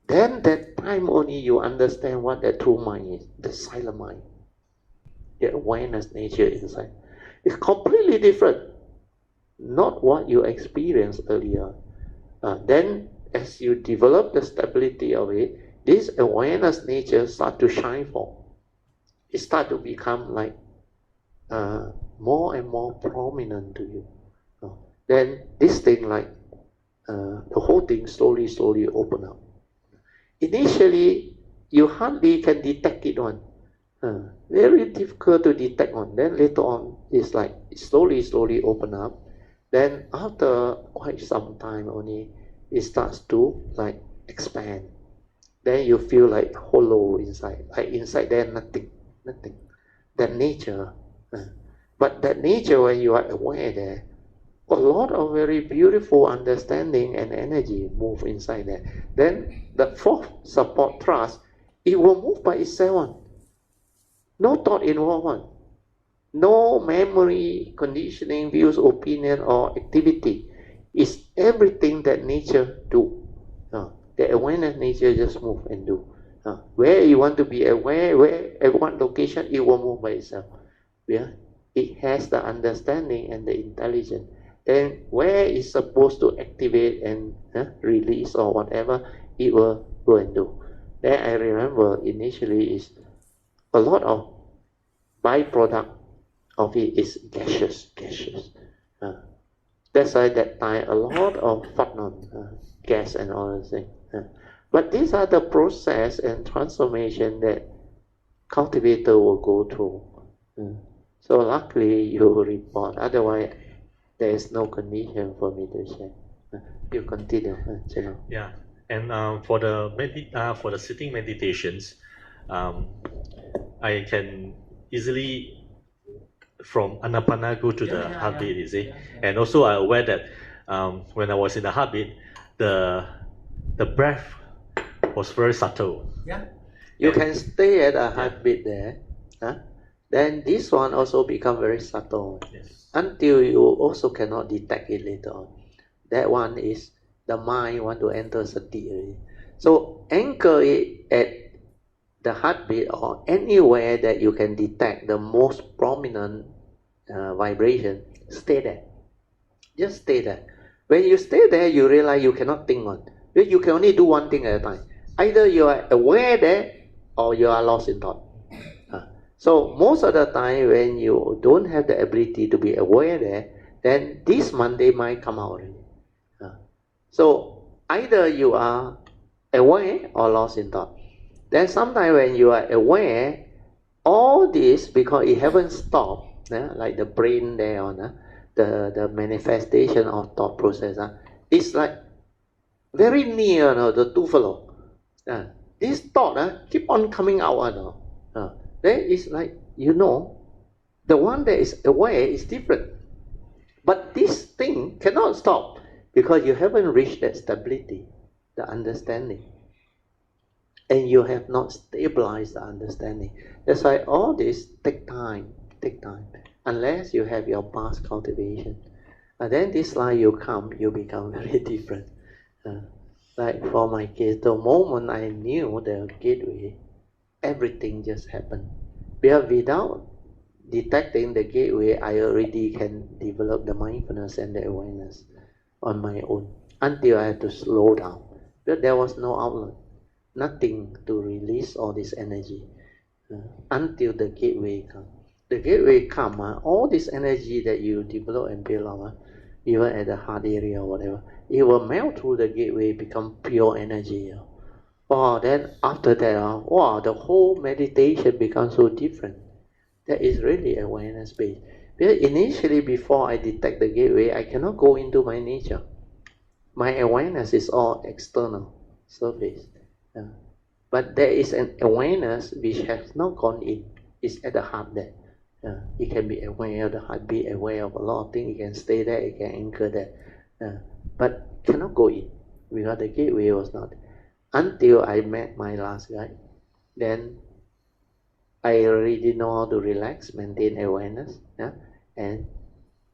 then that time only you understand what the true mind is, the silent mind. The awareness nature inside. It's completely different. Not what you experienced earlier. Then as you develop the stability of it, this awareness nature starts to shine forth. It starts to become like more and more prominent to you. Then this thing like the whole thing slowly open up. Initially, you hardly can detect it on. Very difficult to detect on. Then later on, it's like slowly open up. Then after quite some time only, it starts to like expand. Then you feel like hollow inside. Like inside there, nothing. That nature. But that nature, when you are aware there, a lot of very beautiful understanding and energy move inside there. Then the fourth support thrust, it will move by itself. No thought involved. No memory, conditioning, views, opinion, or activity. It's everything that nature do. The awareness nature just move and do. Where you want to be aware, where at what location, it will move by itself. Yeah? It has the understanding and the intelligence. Then where it's supposed to activate and release or whatever, it will go and do. Then I remember initially is a lot of byproduct of it is gaseous. That's why that time a lot of gas and all those things. But these are the process and transformation that cultivator will go through. So luckily you report. Otherwise, there is no condition for me to share. You continue, Chino. Yeah, and for the sitting meditations, I can easily from anapana go to the heartbeat, you see. And also I'm aware that when I was in the heartbeat, the breath was very subtle. Yeah. You can stay at a heartbeat there. Then this one also become very subtle. Yes. Until you also cannot detect it later on. That one is the mind want to enter sati already. So anchor it at the heartbeat or anywhere that you can detect the most prominent vibration. Stay there. Just stay there. When you stay there, you realize you cannot think on. You can only do one thing at a time. Either you are aware there or you are lost in thought. So most of the time when you don't have the ability to be aware there, then this Monday might come out already. So either you are aware or lost in thought. Then sometimes when you are aware, all this, because it haven't stopped, like the brain there, the manifestation of thought process, it's like very near the two fellow. This thought keep on coming out. There is like, the one that is aware is different. But this thing cannot stop because you haven't reached that stability, the understanding. And you have not stabilized the understanding. That's why all this take time, unless you have your past cultivation. And then this life you become very different. Like for my case, the moment I knew the gateway, everything just happened. Because without detecting the gateway, I already can develop the mindfulness and the awareness on my own until I had to slow down. But there was no outlet, nothing to release all this energy until the gateway comes. The gateway comes, all this energy that you develop and build up, even at the heart area or whatever, it will melt through the gateway, become pure energy. Then after that, the whole meditation becomes so different. That is really awareness based. Because initially, before I detect the gateway, I cannot go into my nature. My awareness is all external, surface. But there is an awareness which has not gone in. It's at the heart there. You can be aware of the heart, be aware of a lot of things. You can stay there, you can anchor there. But cannot go in because the gateway was not. Until I met my last guide, then I already know how to relax, maintain awareness, and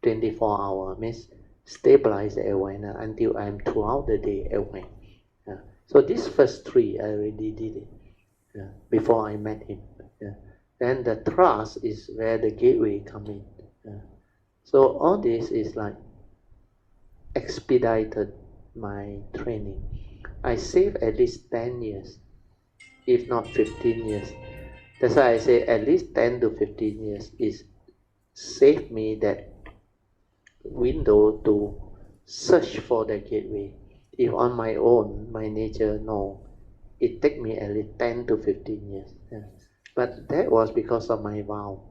24 hours means stabilize the awareness until I'm throughout the day aware. So these first three, I already did it before I met him. Then the trust is where the gateway comes in. So all this is like expedited my training. I saved at least 10 years, if not 15 years. That's why I say at least 10 to 15 years is saved me that window to search for the gateway. If on my own, my nature, no, it take me at least 10 to 15 years. But that was because of my vow.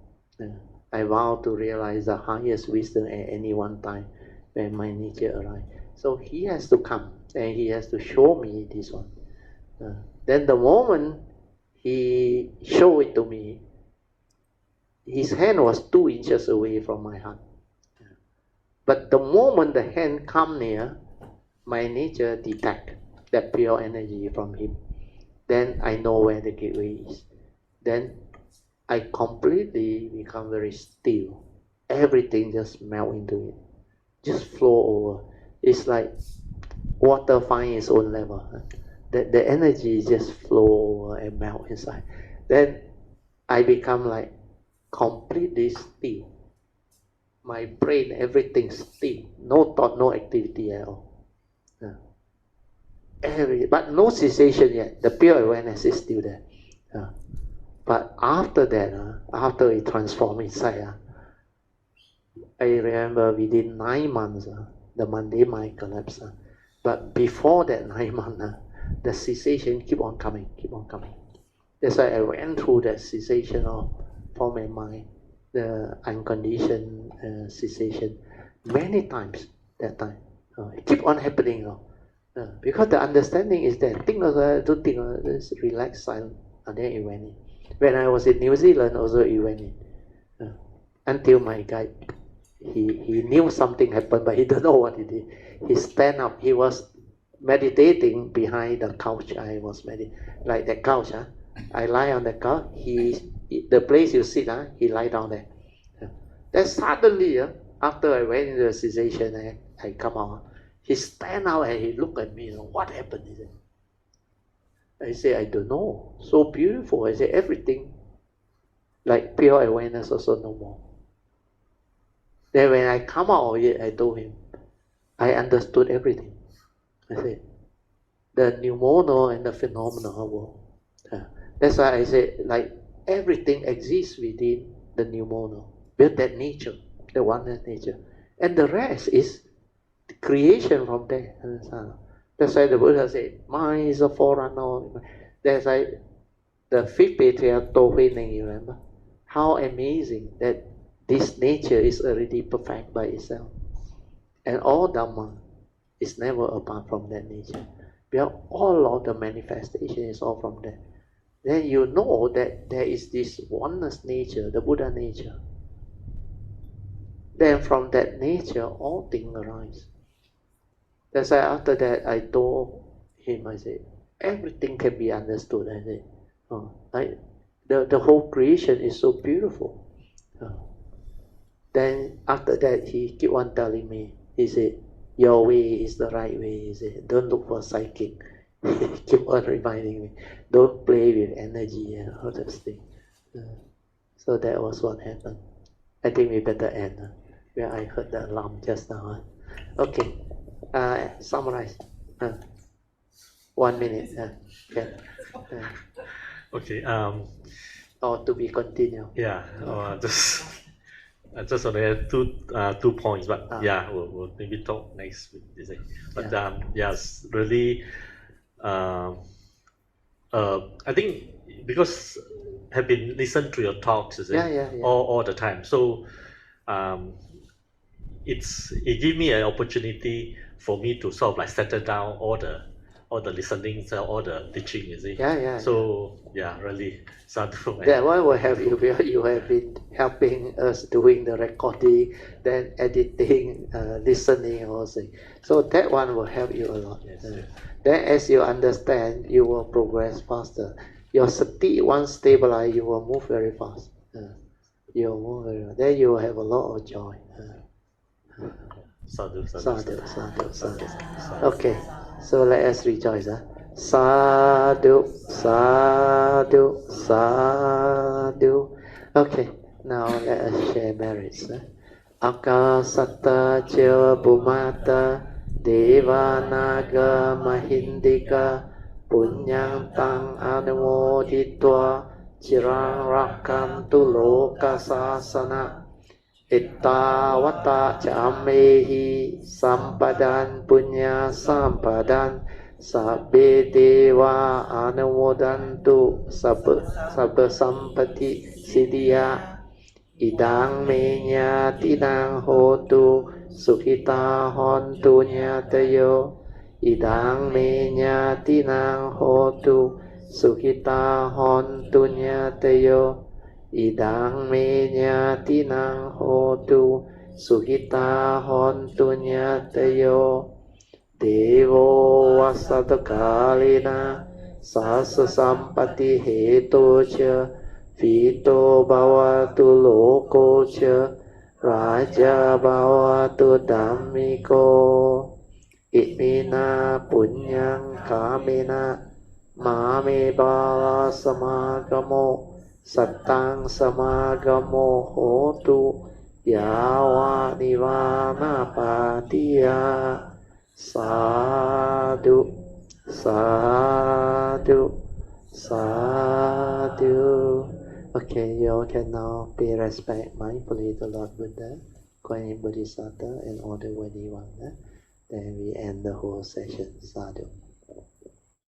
I vowed to realize the highest wisdom at any one time when my nature arrives. So he has to come and he has to show me this one. Then the moment he showed it to me, his hand was 2 inches away from my heart. But the moment the hand come near, my nature detect that pure energy from him. Then I know where the gateway is. Then I completely become very still. Everything just melt into it, just flow over. It's like water find its own level. The energy just flow over and melt inside. Then I become like completely still. My brain, everything still. No thought, no activity at all. But no cessation yet. The pure awareness is still there. But after that, after it transformed inside, I remember within 9 months, the Monday mind collapsed. But before that 9 months, the cessation keep on coming. That's why I went through that cessation of form and mind, the unconditioned cessation, many times that time. It keep on happening. Because the understanding is that think don't think, just relax, silent, and then it went in. When I was in New Zealand, also it went in. Until my guide, he knew something happened, but he don't know what he did. He stand up. He was meditating behind the couch. I was meditating, like that couch. I lie on the couch. The place you sit, he lie down there. Then suddenly, after I went into the cessation, I come out. He stand out and he look at me. What happened? He said. I say, I don't know. So beautiful. I say, everything, like pure awareness, also no more. Then when I come out of it, I told him, I understood everything. I said, the pneumono and the phenomenal world. That's why I said, like everything exists within the pneumono, with that nature, the oneness nature. And the rest is creation from there. That's why the Buddha said, mind is a forerunner. That's why the fifth patriarch told Hui Ning, you remember? How amazing that this nature is already perfect by itself. And all Dhamma is never apart from that nature. Because all of the manifestation is all from that. Then you know that there is this oneness nature, the Buddha nature. Then from that nature, all things arise. That's why after that I told him, I said, everything can be understood. I said, the whole creation is so beautiful. Then after that, he keep on telling me, he said, your way is the right way. He said, don't look for psychic. He keep on reminding me, don't play with energy and all those things. So that was what happened. I think we better end. Where I heard the alarm just now. Okay, summarize. 1 minute. Okay. Okay. Or to be continued. Yeah. Just only two points, but yeah, we'll maybe talk next week. But yes, really, I think because have been listened to your talks, all the time. So it gave me an opportunity for me to sort of like settle down all the listening, all the teaching, So really, sadhu. That one will help you because you have been helping us doing the recording, then editing, listening also. So that one will help you a lot. Then as you understand, you will progress faster. Your sati, once stabilized, you will move very fast. You will move very fast. Then you will have a lot of joy. Sadhu. Okay, so let us rejoice. Sadhu, sadhu, sadhu. Okay, now let us share merits. Akasata Cheva Bhumata Devanaga Mahindika Punyang Tang Anumoditwa Chirang Rakantu Loka Sasana Ittavata Chamehi Sampadan Punya Sampadan Sabbe Deva Anumodantu Sabba Sampati Siddhya Idang menya tinang hotu Sukhita hontu nyatayo Idang menya tinang hotu Sukhita hontu nyatayo Idang menya tinang hotu Sukhita hontu nyatayo Devo vasatakalina Sasa sampati heto cha Vito bhavatu loko cha Raja bhavatu dhammiko Itmina punyang kamena Mame bala samagamo Sattang samagamo hotu Yawa nivana patiya Sadhu, sadhu, sadhu. Okay, you all can now pay respect mindfully to Lord Buddha, Guan Yin Bodhisattva, and all the worthy ones. Then we end the whole session. Sadhu.